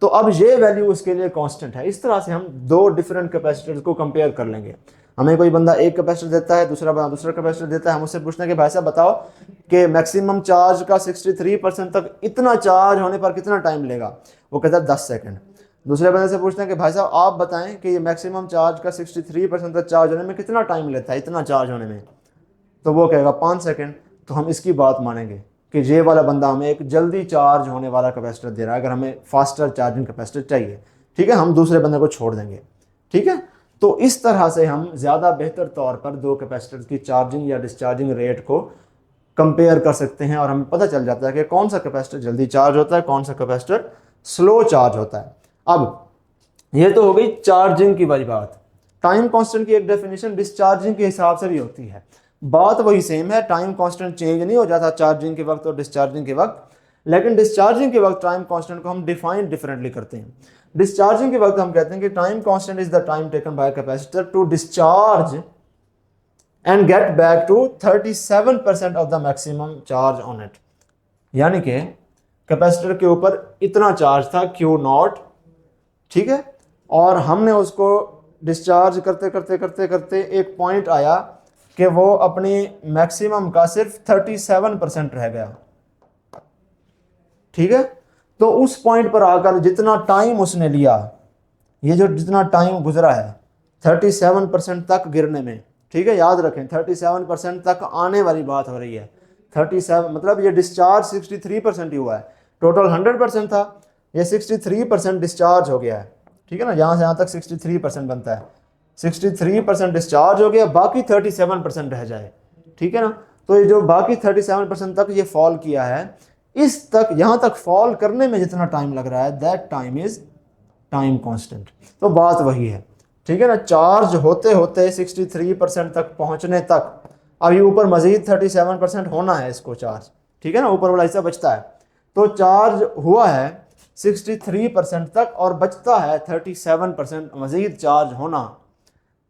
तो अब ये वैल्यू उसके लिए कांस्टेंट है। इस तरह से हम दो डिफरेंट कैपेसिटर्स को कंपेयर कर लेंगे। हमें कोई बंदा एक कैपेसिटर देता है, दूसरा बंदा दूसरा कैपेसिटर देता है, हम उससे पूछते हैं कि भाई साहब बताओ कि मैक्सिमम चार्ज का 63% तक इतना चार्ज होने पर कितना टाइम लेगा, वो कहता है 10 सेकंड। दूसरे बंदे से पूछते हैं कि भाई साहब आप बताएं कि ये मैक्सिमम चार्ज का 63% तक चार्ज होने में कितना टाइम लेता है, इतना चार्ज होने में, तो वो कहेगा 5 सेकंड। तो हम इसकी बात मानेंगे कि ये वाला बंदा हमें एक जल्दी चार्ज होने वाला कैपेसिटर दे रहा है, अगर हमें फास्टर चार्जिंग कैपेसिटर चाहिए, ठीक है, हम दूसरे बंदे को छोड़ देंगे। ठीक है, तो इस तरह से हम ज़्यादा बेहतर तौर पर दो कैपेसिटर की चार्जिंग या डिस्चार्जिंग रेट को कंपेयर कर सकते हैं, और हमें पता चल जाता है कि कौन सा कैपेसिटर जल्दी चार्ज होता है, कौन सा कैपेसिटर स्लो चार्ज होता है। अब ये तो हो गई चार्जिंग की वाली बात। टाइम कांस्टेंट की एक डेफिनेशन डिस्चार्जिंग के हिसाब से भी होती है, बात वही सेम है। टाइम कांस्टेंट चेंज नहीं हो जाता चार्जिंग के वक्त और डिस्चार्जिंग के वक्त, लेकिन डिस्चार्जिंग के वक्त टाइम कांस्टेंट को हम डिफाइन डिफरेंटली करते हैं। डिस्चार्जिंग के वक्त हम कहते हैं कि time constant is the time taken by capacitor to discharge and get back to 37% of the maximum charge on it. यानी कि कैपेसिटर के ऊपर इतना चार्ज था क्यू नॉट, ठीक है, और हमने उसको डिस्चार्ज करते करते करते करते एक पॉइंट आया कि वो अपनी मैक्सिमम का सिर्फ 37% रह गया, ठीक है। तो उस पॉइंट पर आकर जितना टाइम उसने लिया, ये जो जितना टाइम गुजरा है 37% तक गिरने में, ठीक है, याद रखें 37% तक आने वाली बात हो रही है। 37 मतलब ये डिस्चार्ज 63% ही हुआ है, टोटल 100% था, ये 63% डिस्चार्ज हो गया है, ठीक है ना। यहाँ से यहाँ तक 63% बनता है, 63% डिस्चार्ज हो गया, बाकी 37% रह जाए, ठीक है ना। तो ये जो बाकी 37% तक ये फॉल किया है, इस तक यहाँ तक फॉल करने में जितना टाइम लग रहा है that time is time constant. तो बात वही है, ठीक है ना। चार्ज होते होते 63% तक पहुंचने तक अभी ऊपर मजीद 37% होना है इसको चार्ज, ठीक है ना, ऊपर वाला हिस्सा बचता है। तो चार्ज हुआ है 63% तक और बचता है 37% मजीद चार्ज होना,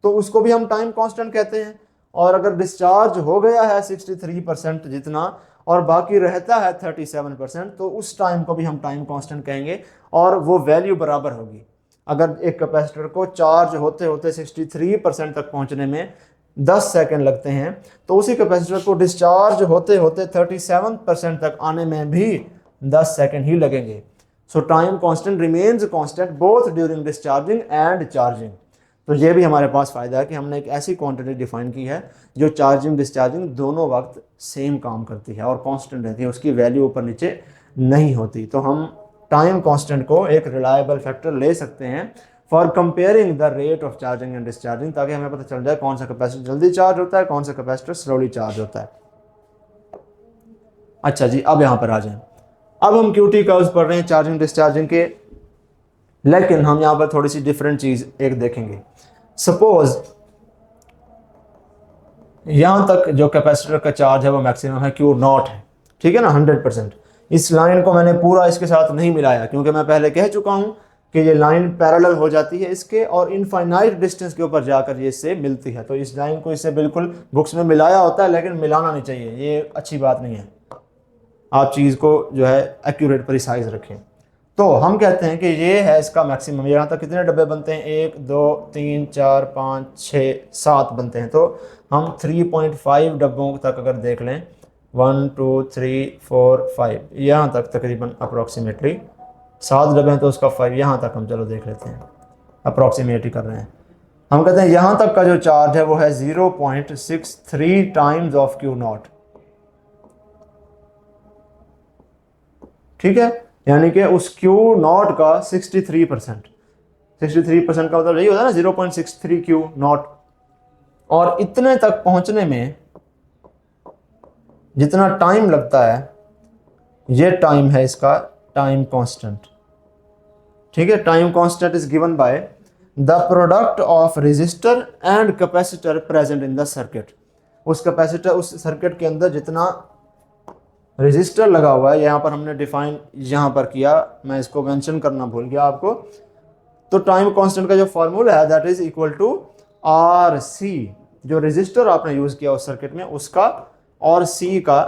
तो उसको भी हम टाइम कांस्टेंट कहते हैं। और अगर डिस्चार्ज हो गया है 63% जितना और बाकी रहता है 37%, तो उस टाइम को भी हम टाइम कांस्टेंट कहेंगे और वो वैल्यू बराबर होगी। अगर एक कैपेसिटर को चार्ज होते होते 63% तक पहुंचने में 10 सेकंड लगते हैं, तो उसी कैपेसिटर को डिस्चार्ज होते होते 37% तक आने में भी 10 सेकंड ही लगेंगे। सो time constant remains constant both during discharging and charging. तो ये भी हमारे पास फ़ायदा है कि हमने एक ऐसी क्वांटिटी डिफाइन की है जो चार्जिंग डिस्चार्जिंग दोनों वक्त सेम काम करती है और कांस्टेंट रहती है, उसकी वैल्यू ऊपर नीचे नहीं होती। तो हम टाइम कांस्टेंट को एक रिलायबल फैक्टर ले सकते हैं for comparing the rate of charging and discharging, ताकि हमें पता चल जाए कौन सा कैपेसिटर जल्दी चार्ज होता है, कौन सा कैपेसिटर स्लोली चार्ज होता है। अच्छा जी, अब यहाँ पर आ जाएं। अब हम QT कर्व्स पढ़ रहे हैं चार्जिंग डिस्चार्जिंग के, लेकिन हम यहाँ पर थोड़ी सी डिफरेंट चीज़ एक देखेंगे। सपोज यहाँ तक जो कैपेसिटर का चार्ज है वो मैक्सिमम है Q नॉट है, ठीक है ना, 100%। इस लाइन को मैंने पूरा इसके साथ नहीं मिलाया क्योंकि मैं पहले कह चुका हूँ कि ये लाइन पैरेलल हो जाती है इसके और इनफाइनाइट डिस्टेंस के ऊपर जाकर ये इससे मिलती है। तो इस लाइन को इससे बिल्कुल बुक्स में मिलाया होता है, लेकिन मिलाना नहीं चाहिए, ये अच्छी बात नहीं है। आप चीज़ को जो है एक्यूरेट प्रिसाइज रखें। तो हम कहते हैं कि ये है इसका मैक्सिमम। यहाँ तक कितने डब्बे बनते हैं, 1 2 3 4 5 6 7 बनते हैं। तो हम 3.5 डब्बों तक अगर देख लें, 1 2 3 4 5, यहाँ तक तकरीबन अप्रॉक्सीमेटली 7 डब्बे हैं, तो उसका 5 यहाँ तक हम चलो देख लेते हैं, अप्रॉक्सीमेट ही कर रहे हैं। हम कहते हैं यहाँ तक का जो चार्ज है वो है 0.63 टाइम्स ऑफ Q नॉट, ठीक है। यानी कि उस Q नॉट का 63% का मतलब यही होता है ना, 0.63 Q नॉट। और इतने तक पहुंचने में जितना टाइम लगता है, ये टाइम है इसका टाइम कांस्टेंट, ठीक है। Time constant is given by the product of register and capacitor present in the circuit. उस कैपेसिटर, उस सर्किट के अंदर जितना रेजिस्टर लगा हुआ है, यहाँ पर हमने डिफाइन यहाँ पर किया, मैं इसको मेंशन करना भूल गया आपको। तो टाइम कांस्टेंट का जो फॉर्मूला है that is equal to RC, जो रेजिस्टर आपने यूज़ किया उस सर्किट में उसका और C का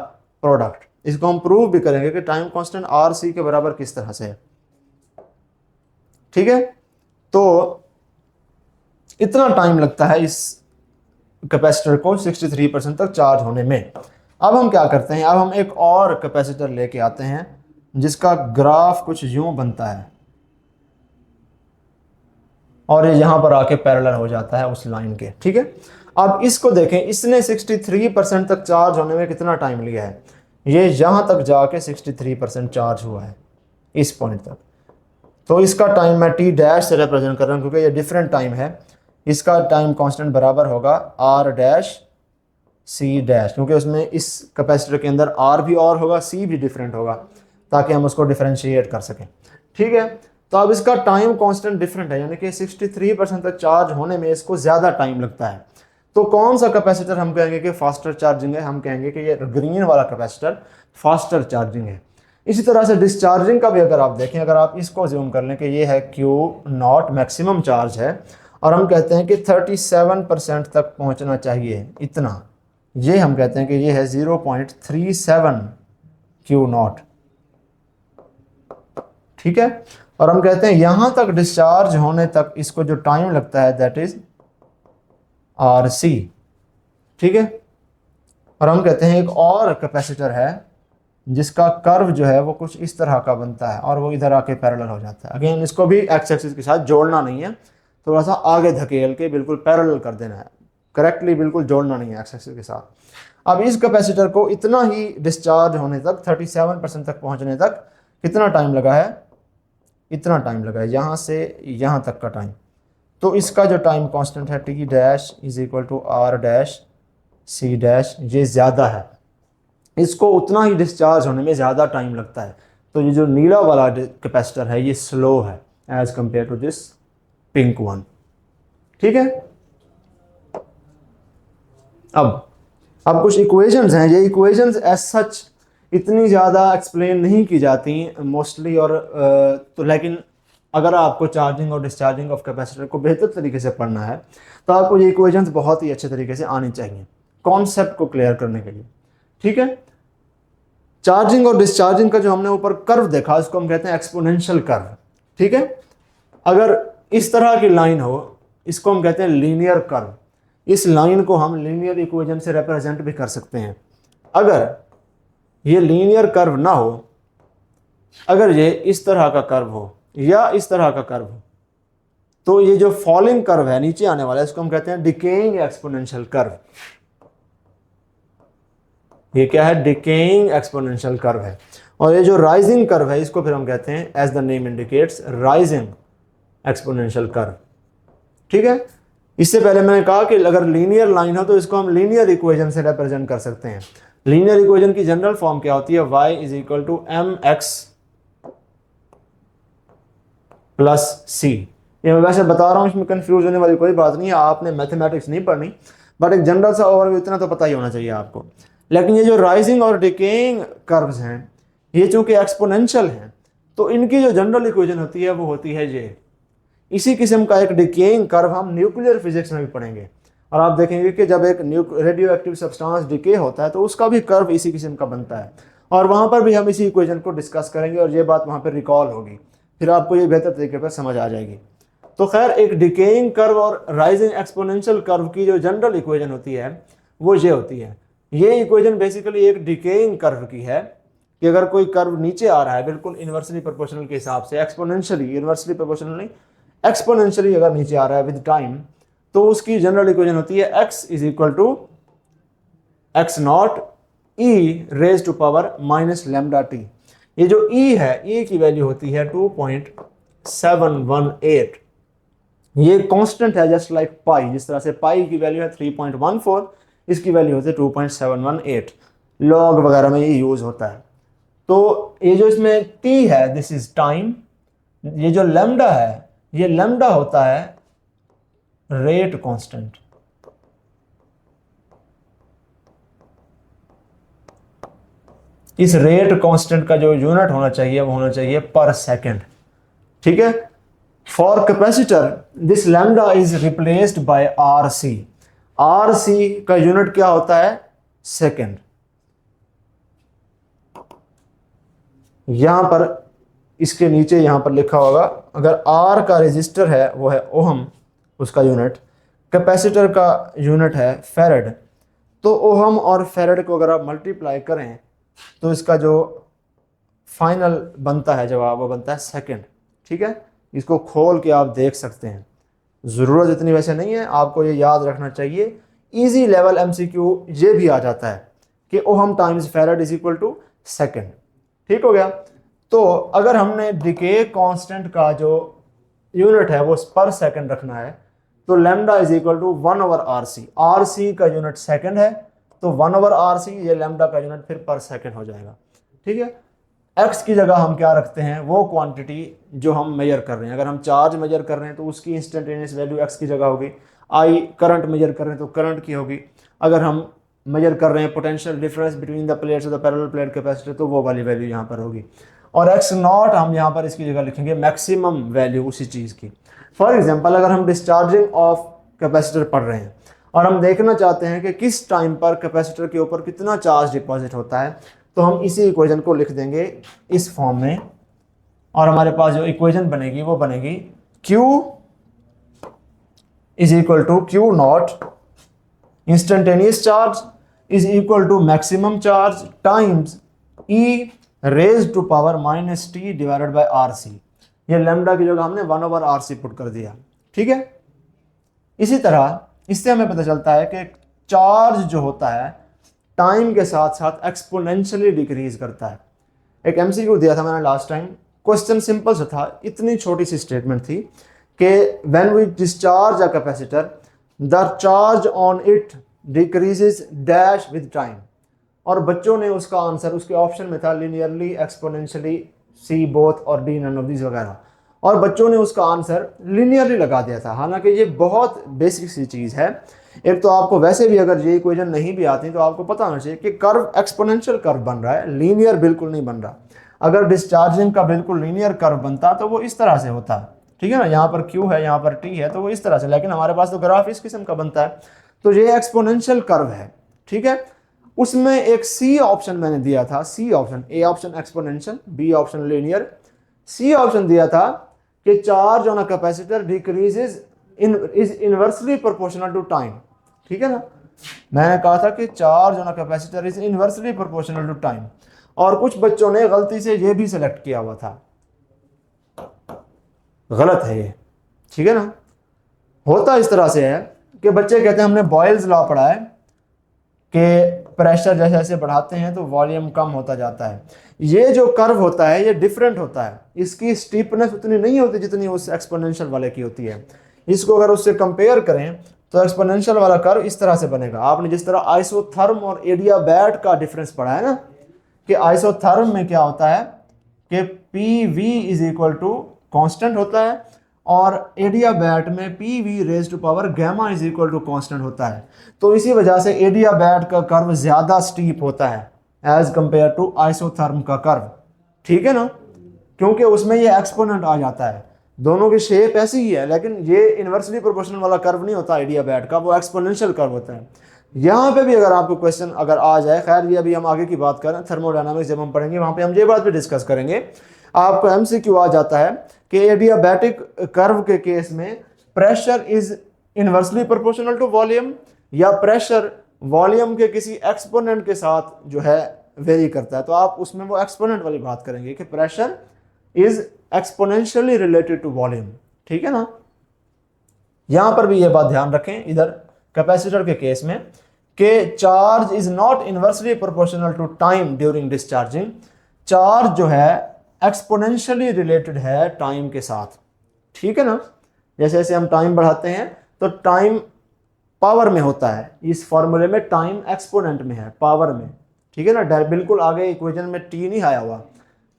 प्रोडक्ट। इसको हम प्रूव भी करेंगे कि टाइम कांस्टेंट RC के बराबर किस तरह से है, ठीक है। तो इतना टाइम लगता है इस कैपेसिटर को 63% तक चार्ज होने में। अब हम क्या करते हैं, अब हम एक और कैपेसिटर लेके आते हैं जिसका ग्राफ कुछ यूं बनता है और ये यहाँ पर आके पैरेलल हो जाता है उस लाइन के, ठीक है। अब इसको देखें, इसने 63% तक चार्ज होने में कितना टाइम लिया है, ये यहाँ तक जाके 63% चार्ज हुआ है इस पॉइंट तक। तो इसका टाइम मैं T डैश से रिप्रेजेंट कर रहा हूँ क्योंकि ये डिफरेंट टाइम है। इसका टाइम कांस्टेंट बराबर होगा R डैश C डैश, क्योंकि उसमें इस कैपेसिटर के अंदर R भी और होगा, C भी डिफरेंट होगा, ताकि हम उसको डिफरेंशिएट कर सकें, ठीक है। तो अब इसका टाइम कांस्टेंट डिफरेंट है, यानी कि 63% तक चार्ज होने में इसको ज़्यादा टाइम लगता है। तो कौन सा कैपेसिटर हम कहेंगे कि फास्टर चार्जिंग है, हम कहेंगे कि ये ग्रीन वाला कैपेसिटर फास्टर चार्जिंग है। इसी तरह से डिस्चार्जिंग का भी अगर आप देखें, अगर आप इसको ज्यूम कर लें कि ये है Q नॉट मैक्सिमम चार्ज है और हम कहते हैं कि 37% तक पहुंचना चाहिए, इतना। ये हम कहते हैं कि ये है 0.37 क्यू नॉट, ठीक है। और हम कहते हैं यहां तक डिस्चार्ज होने तक इसको जो टाइम लगता है दैट इज RC, ठीक है। और हम कहते हैं एक और कैपेसिटर है जिसका कर्व जो है वो कुछ इस तरह का बनता है और वो इधर आके पैरेलल हो जाता है। अगेन इसको भी एक्स एक्सिस के साथ जोड़ना नहीं है, थोड़ा सा आगे धकेल के बिल्कुल पैरेलल कर देना है, करेक्टली बिल्कुल जोड़ना नहीं है एक्स एक्सिस के साथ। अब इस कैपेसिटर को इतना ही डिस्चार्ज होने तक 37% तक पहुंचने तक कितना टाइम लगा है, इतना टाइम लगा है, यहाँ से यहाँ तक का टाइम। तो इसका जो टाइम कांस्टेंट है T dash is equal to R dash C dash, ये ज़्यादा है, इसको उतना ही डिस्चार्ज होने में ज़्यादा टाइम लगता है। तो ये जो नीला वाला कैपेसिटर है ये स्लो है as compare to this pink one, ठीक है। अब कुछ इक्वेशंस हैं, ये इक्वेशंस एज सच इतनी ज़्यादा एक्सप्लेन नहीं की जाती मोस्टली, और तो लेकिन अगर आपको चार्जिंग और डिस्चार्जिंग ऑफ कैपेसिटर को बेहतर तरीके से पढ़ना है तो आपको ये इक्वेशंस बहुत ही अच्छे तरीके से आनी चाहिए कॉन्सेप्ट को क्लियर करने के लिए, ठीक है। चार्जिंग और डिस्चार्जिंग का जो हमने ऊपर कर्व देखा उसको हम कहते हैं एक्सपोनेंशियल कर्व, ठीक है। अगर इस तरह की लाइन हो इसको हम कहते हैं लीनियर कर्व। इस लाइन को हम लीनियर इक्वेशन से रिप्रेजेंट भी कर सकते हैं। अगर ये लीनियर कर्व ना हो, अगर ये इस तरह का कर्व हो या इस तरह का कर्व हो, तो ये जो फॉलिंग कर्व है नीचे आने वाला है इसको हम कहते हैं डिकेइंग एक्सपोनेंशियल कर्व। ये क्या है, डिकेइंग एक्सपोनेंशियल कर्व है। और ये जो राइजिंग कर्व है इसको फिर हम कहते हैं as the name indicates rising exponential curve, ठीक है। इससे पहले मैंने कहा कि अगर लीनियर लाइन हो तो इसको हम लीनियर इक्वेशन से रिप्रेजेंट कर सकते हैं। लीनियर इक्वेशन की जनरल फॉर्म क्या होती है, y is equal to mx plus C. ये मैं वैसे बता रहा हूँ, इसमें कंफ्यूज होने वाली कोई बात नहीं है, आपने मैथमेटिक्स नहीं पढ़नी, बट एक जनरल सा ओवरव्यू इतना तो पता ही होना चाहिए आपको। लेकिन ये जो राइजिंग और डिकेइंग कर्व्स हैं ये चूंकि एक्सपोनेंशियल हैं तो इनकी जो जनरल इक्वेशन होती है वो होती है ये। इसी किस्म का एक डिकेइंग कर्व हम न्यूक्लियर फिजिक्स में भी पढ़ेंगे, और आप देखेंगे कि जब एक रेडियो एक्टिव सब्सटेंस डिके होता है तो उसका भी कर्व इसी किस्म का बनता है, और वहाँ पर भी हम इसी इक्वेशन को डिस्कस करेंगे और ये बात वहाँ पर रिकॉल होगी, फिर आपको ये बेहतर तरीके पर समझ आ जाएगी। तो खैर एक डिकेइंग कर्व और राइजिंग एक्सपोनेंशियल कर्व की जो जनरल इक्वेशन होती है वो ये होती है। ये इक्वेशन बेसिकली एक डिकेइंग कर्व की है कि अगर कोई कर्व नीचे आ रहा है बिल्कुल इन्वर्सली प्रोपोर्शनल के हिसाब से, एक्सपोनेंशियली, इन्वर्सली प्रोपोर्शनल नहीं, एक्सपोनेंशियली अगर नीचे आ रहा है विद टाइम, तो उसकी जनरल इक्वेशन होती है x is equal to X naught E raise to power minus lambda T. ये जो e है, e की वैल्यू होती है 2.718। ये कांस्टेंट है जस्ट लाइक पाई, जिस तरह से पाई की वैल्यू है 3.14, इसकी वैल्यू होती है 2.718। लॉग वगैरह में ये यूज होता है। तो ये जो इसमें t है दिस इज टाइम, ये जो लैम्डा है ये लैम्डा होता है रेट कांस्टेंट। इस रेट कांस्टेंट का जो यूनिट होना चाहिए वो होना चाहिए पर सेकंड, ठीक है। For capacitor this lambda is replaced by RC। RC का यूनिट क्या होता है, सेकंड। यहां पर इसके नीचे यहां पर लिखा होगा, अगर R का रेजिस्टर है वो है ओहम, उसका यूनिट, कैपेसिटर का यूनिट है फेरेड, तो ओहम और फेरेड को अगर आप मल्टीप्लाई करें तो इसका जो फाइनल बनता है जवाब वो बनता है सेकंड, ठीक है। इसको खोल के आप देख सकते हैं, ज़रूरत इतनी वैसे नहीं है, आपको ये याद रखना चाहिए। इजी लेवल MCQ ये भी आ जाता है कि ohm times farad is equal to second, ठीक हो गया। तो अगर हमने डिके कांस्टेंट का जो यूनिट है वो पर सेकंड रखना है तो lambda is equal to 1/RC। RC का यूनिट सेकंड है तो 1/RC, ये लैम्डा का यूनिट फिर पर सेकंड हो जाएगा, ठीक है। x की जगह हम क्या रखते हैं, वो क्वांटिटी जो हम मेजर कर रहे हैं। अगर हम चार्ज मेजर कर रहे हैं तो उसकी इंस्टेंटेनियस वैल्यू x की जगह होगी। I करंट मेजर कर रहे हैं तो करंट की होगी। अगर हम मेजर कर रहे हैं potential difference between the plates of the parallel plate capacitor तो वो वाली वैल्यू यहाँ पर होगी। और x नॉट हम यहाँ पर इसकी जगह लिखेंगे मैक्सिमम वैल्यू उसी चीज़ की। फॉर एग्जांपल अगर हम डिस्चार्जिंग ऑफ कैपेसिटर पढ़ रहे हैं और हम देखना चाहते हैं कि किस टाइम पर कैपेसिटर के ऊपर कितना चार्ज डिपॉजिट होता है, तो हम इसी इक्वेशन को लिख देंगे इस फॉर्म में, और हमारे पास जो इक्वेशन बनेगी वो बनेगी Q is equal to Q naught instantaneous charge is equal to maximum charge times E raise to power minus T divided by RC। ये लैम्डा की जगह हमने 1/RC पुट कर दिया, ठीक है। इसी तरह इससे हमें पता चलता है कि चार्ज जो होता है टाइम के साथ साथ एक्सपोनेंशियली डिक्रीज करता है। एक MCQ दिया था मैंने लास्ट टाइम, क्वेश्चन सिंपल सा था, इतनी छोटी सी स्टेटमेंट थी कि when we discharge a capacitor the charge on it decreases dash with time, और बच्चों ने उसका आंसर, उसके ऑप्शन में था लिनियरली, एक्सपोनेंशियली, सी बोथ और डी नन ऑफ दीज वगैरह, और बच्चों ने उसका आंसर लिनियरली लगा दिया था। हालांकि ये बहुत बेसिक सी चीज़ है। एक तो आपको वैसे भी अगर ये इक्वेशन नहीं भी आती तो आपको पता होना चाहिए कि कर्व एक्सपोनेंशियल कर्व बन रहा है, लीनियर बिल्कुल नहीं बन रहा। अगर डिस्चार्जिंग का बिल्कुल लीनियर कर्व बनता तो वो इस तरह से होता, ठीक है ना, यहाँ पर Q है, यहाँ पर T है, तो वो इस तरह से, लेकिन हमारे पास तो ग्राफ इस किस्म का बनता है, तो ये एक्सपोनेंशियल कर्व है, ठीक है। उसमें एक C ऑप्शन मैंने दिया था, C option, A option exponential, B option linear, C option दिया था कि charge on a capacitor decreases is inversely proportional to time, ठीक है ना। मैंने कहा था कि charge on a capacitor is inversely proportional to time, और कुछ बच्चों ने गलती से ये भी सिलेक्ट किया हुआ था, गलत है ये, ठीक है ना। होता इस तरह से है कि बच्चे कहते हैं हमने बॉयल्स लॉ पढ़ा है कि प्रेशर जैसे जैसे बढ़ाते हैं तो वॉल्यूम कम होता जाता है। ये जो कर्व होता है ये डिफरेंट होता है, इसकी स्टीपनेस उतनी नहीं होती जितनी उस एक्सपोनेंशियल वाले की होती है। इसको अगर उससे कंपेयर करें तो एक्सपोनेंशियल वाला कर्व इस तरह से बनेगा। आपने जिस तरह आइसोथर्म और एडियाबैट का डिफरेंस पढ़ा है ना, कि आइसोथर्म में क्या होता है कि PV is equal to constant होता है, और एडियाबैट में PV raise to power gamma is equal to constant होता है। तो इसी वजह से एडियाबैट का कर्व ज़्यादा स्टीप होता है एज कंपेयर टू आइसोथर्म का कर्व, ठीक है ना, क्योंकि उसमें ये एक्सपोनेंट आ जाता है। दोनों की शेप ऐसी ही है, लेकिन ये इन्वर्सली प्रोपोर्शनल वाला कर्व नहीं होता एडियाबैट का, वो एक्सपोनेंशियल कर्व होता है। यहाँ पे भी अगर आपको क्वेश्चन अगर आ जाए, खैर ये अभी हम आगे की बात करें, थर्मोडायनामिक्स जब हम पढ़ेंगे वहाँ पे हम ये बात भी डिस्कस करेंगे, आपको MCQ आ जाता है कि एडियाबैटिक कर्व के केस में pressure is inversely proportional to volume, या प्रेशर वॉल्यूम के किसी एक्सपोनेंट के साथ जो है वेरी करता है, तो आप उसमें वो एक्सपोनेंट वाली बात करेंगे कि pressure is exponentially related to volume, ठीक है ना। यहां पर भी ये बात ध्यान रखें इधर कैपेसिटर के केस में कि charge is not inversely proportional to time during discharging. Charge जो है एक्सपोनेंशियली रिलेटेड है टाइम के साथ, ठीक है ना। जैसे जैसे हम टाइम बढ़ाते हैं तो टाइम पावर में होता है, इस फॉर्मूले में टाइम एक्सपोनेंट में है, पावर में, ठीक है ना। बिल्कुल आगे इक्वेशन में T नहीं आया हुआ,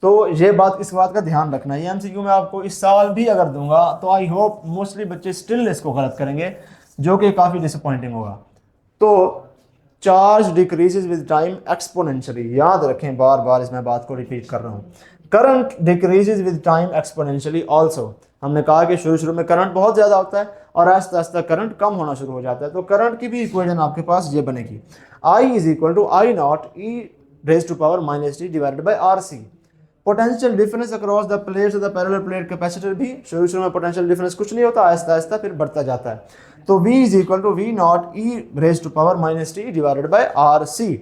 तो ये बात, इस बात का ध्यान रखना। ये MCQ में आपको इस साल भी अगर दूंगा तो आई होप मोस्टली बच्चे स्टिल इसको गलत करेंगे, जो कि काफ़ी डिसअपॉइंटिंग होगा। तो charge decreases with time exponentially, याद रखें, बार बार इसमें बात को रिपीट कर रहा हूँ। Current decreases with time exponentially also. हमने कहा कि शुरू शुरू में करंट बहुत ज़्यादा होता है और आहिस्ता आहिस्ता करंट कम होना शुरू हो जाता है। तो करंट की भी इक्वेशन आपके पास ये बनेगी, I is equal to I naught E raise to power minus T divided by RC। Potential difference across the plates of the parallel plate capacitor भी शुरू शुरू में पोटेंशियल डिफरेंस कुछ नहीं होता, आहिस्ता आहिस्ता फिर बढ़ता जाता है। तो V is equal to V naught E raise to power minus T divided by RC।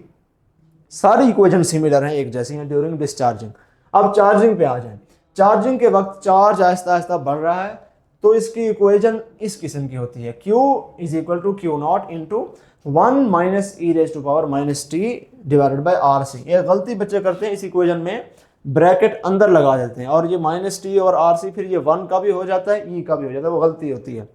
सारी इक्वेशन सिमिलर हैं, एक जैसी हैं ड्यूरिंग डिस्चार्जिंग। अब चार्जिंग पे आ जाएं। चार्जिंग के वक्त चार्ज आहिस्ता आहिस्ता बढ़ रहा है, तो इसकी इक्वेशन इस किस्म की होती है, Q is equal to Q naught into 1 minus E raise to power minus T divided by RC। ये गलती बच्चे करते हैं, इस इक्वेशन में ब्रैकेट अंदर लगा देते हैं और ये माइनस टी और RC फिर ये 1 का भी हो जाता है, E का भी हो जाता है, वो गलती होती है।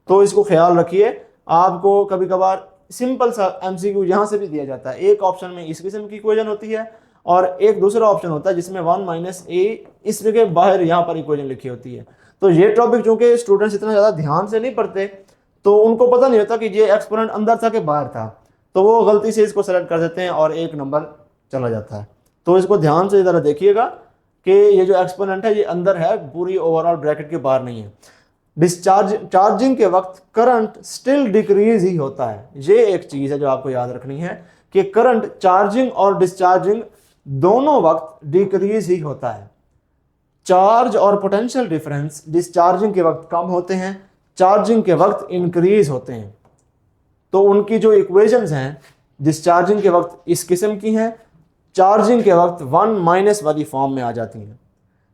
तो इसको ख्याल रखिए। आपको कभी कभार सिंपल सा MCQ यहाँ से भी दिया जाता है, एक ऑप्शन में इस किस्म की इक्वेशन होती है और एक दूसरा ऑप्शन होता है जिसमें 1 माइनस ए इसके बाहर यहाँ पर इक्वेशन लिखी होती है। तो ये टॉपिक चूंकि स्टूडेंट्स इतना ज़्यादा ध्यान से नहीं पढ़ते, तो उनको पता नहीं होता कि ये एक्सपोनेंट अंदर था कि बाहर था, तो वो गलती से इसको सेलेक्ट कर देते हैं और एक नंबर चला जाता है। तो इसको ध्यान से ज़रा देखिएगा कि ये जो एक्सपोनेंट है ये अंदर है, पूरी ओवरऑल ब्रैकेट के बाहर नहीं है। चार्जिंग के वक्त करंट स्टिल डिक्रीज ही होता है। ये एक चीज़ है जो आपको याद रखनी है कि करंट चार्जिंग और डिस्चार्जिंग दोनों वक्त डिक्रीज ही होता है। चार्ज और पोटेंशियल डिफरेंस डिस्चार्जिंग के वक्त कम होते हैं, चार्जिंग के वक्त इंक्रीज होते हैं। तो उनकी जो इक्वेशंस हैं डिस्चार्जिंग के वक्त इस किस्म की हैं, चार्जिंग के वक्त 1 - वाली फॉर्म में आ जाती हैं।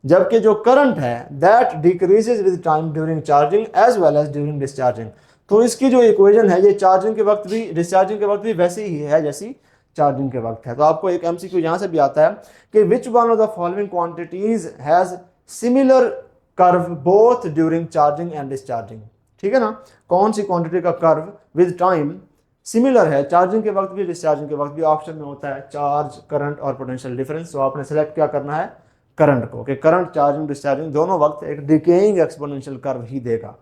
जबकि जो करंट है that decreases with time during charging as well as during discharging. तो इसकी जो इक्वेशन है ये चार्जिंग के वक्त भी डिस्चार्जिंग के वक्त भी वैसी ही है जैसी चार्जिंग के वक्त है। तो आपको एक एमसीक्यू यहाँ से भी आता है कि which one of the following quantities has similar curve both during charging and discharging. ठीक है ना, कौन सी क्वांटिटी का कर्व विद टाइम सिमिलर है चार्जिंग के वक्त भी डिस्चार्जिंग के वक्त भी। ऑप्शन में होता है चार्ज, करंट और पोटेंशियल डिफरेंस। तो आपने सेलेक्ट क्या करना है, करंट को, कि करंट चार्जिंग डिस्चार्जिंग दोनों वक्त एक डिकेइंग एक्सपोनेंशियल कर्व ही देगा।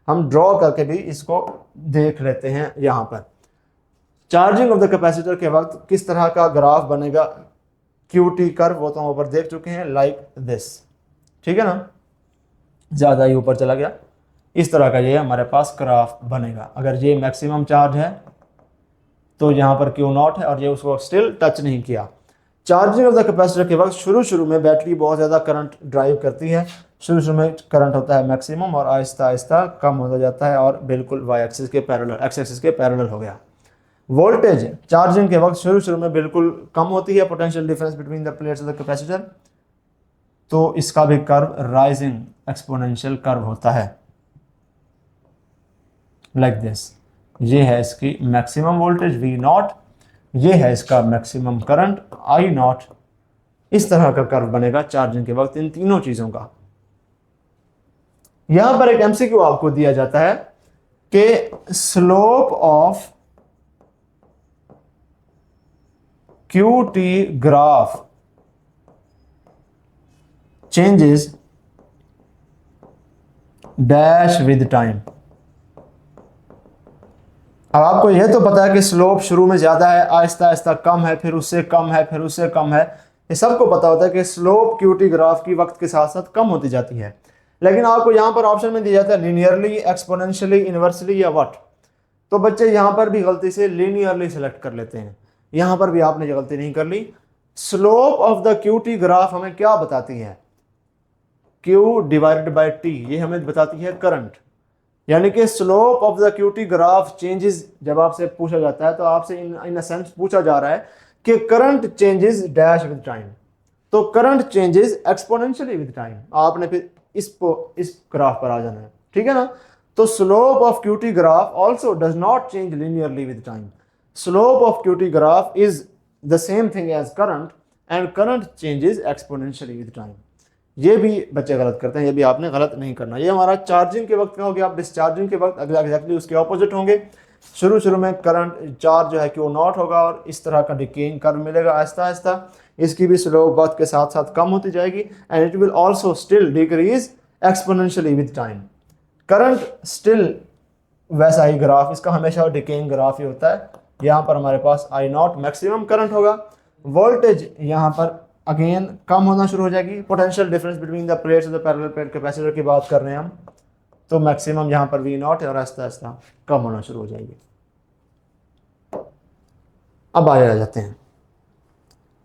हम ड्रॉ करके भी इसको देख लेते हैं। यहाँ पर चार्जिंग ऑफ द कैपेसिटर के वक्त किस तरह का ग्राफ बनेगा, क्यूटी कर्व, वो तो हम ऊपर देख चुके हैं, लाइक दिस। ठीक है ना, ज़्यादा ही ऊपर चला गया, इस तरह का ये हमारे पास ग्राफ बनेगा। अगर ये मैक्सिमम चार्ज है तो यहाँ पर Q0 है और ये उसको स्टिल टच नहीं किया। चार्जिंग ऑफ द कैपेसिटर के वक्त शुरू में बैटरी बहुत ज़्यादा करंट ड्राइव करती है, शुरू में करंट होता है मैक्सिमम और आहिस्ता आहिस्ता कम होता जाता है और बिल्कुल वाई एक्सिस के पैरेलल, एक्स एक्सिस के पैरेलल हो गया। वोल्टेज चार्जिंग के वक्त शुरू में बिल्कुल कम होती है, potential difference between the plates of the capacitor. तो इसका भी कर्व राइजिंग एक्सपोनेंशियल कर्व होता है लाइक दिस। ये है इसकी मैक्सिमम वोल्टेज V0, ये है इसका मैक्सिमम करंट I0। इस तरह का कर्व बनेगा चार्जिंग के वक्त इन तीनों चीजों का। यहां पर एक एमसीक्यू आपको दिया जाता है कि slope of QT graph changes dash with time. अब आपको यह तो पता है कि स्लोप शुरू में ज़्यादा है, आहिस्ता आहिस्ता कम है, फिर उससे कम है, फिर उससे कम है। ये सबको पता होता है कि स्लोप क्यूटी ग्राफ की वक्त के साथ साथ कम होती जाती है। लेकिन आपको यहाँ पर ऑप्शन में दिया जाता है लीनियरली, एक्सपोनेंशियली, इनवर्सली या व्हाट। तो बच्चे यहाँ पर भी गलती से लीनियरली सेलेक्ट कर लेते हैं। यहाँ पर भी आपने ये गलती नहीं कर ली। Slope of the QT graph हमें क्या बताती है, Q डिवाइडेड बाई T, ये हमें बताती है करंट। यानी कि slope of the QT graph changes जब आपसे पूछा जाता है तो आपसे इन अ सेंस पूछा जा रहा है कि current changes dash with time. तो current changes exponentially with time. आपने फिर इस ग्राफ पर आ जाना है। ठीक है ना, तो slope of QT graph also does not change linearly with time. Slope of QT graph is the same thing as current and current changes exponentially with time. ये भी बच्चे गलत करते हैं, ये भी आपने गलत नहीं करना। ये हमारा चार्जिंग के वक्त का हो गया। आप डिस्चार्जिंग के वक्त एग्जैक्टली उसके ऑपोजिट होंगे। शुरू में करंट चार्ज जो है Q0 होगा और इस तरह का डिकेइंग कर्व मिलेगा आहिस्ता आहिस्ता। इसकी भी स्लोप वक्त के साथ साथ कम होती जाएगी and it will also still decrease exponentially with time. Current still वैसा ही ग्राफ, इसका हमेशा डिकेइंग ग्राफ ही होता है। यहाँ पर हमारे पास I0 मैक्सिमम करंट होगा। वोल्टेज यहाँ पर अगेन कम होना शुरू हो जाएगी। Potential difference between the plates of the parallel plate capacitor की बात कर रहे हैं हम, तो मैक्सिमम यहाँ पर V0 है और आहिस्ता आहिस्ता कम होना शुरू हो जाएगी। अब आगे आ जाते हैं।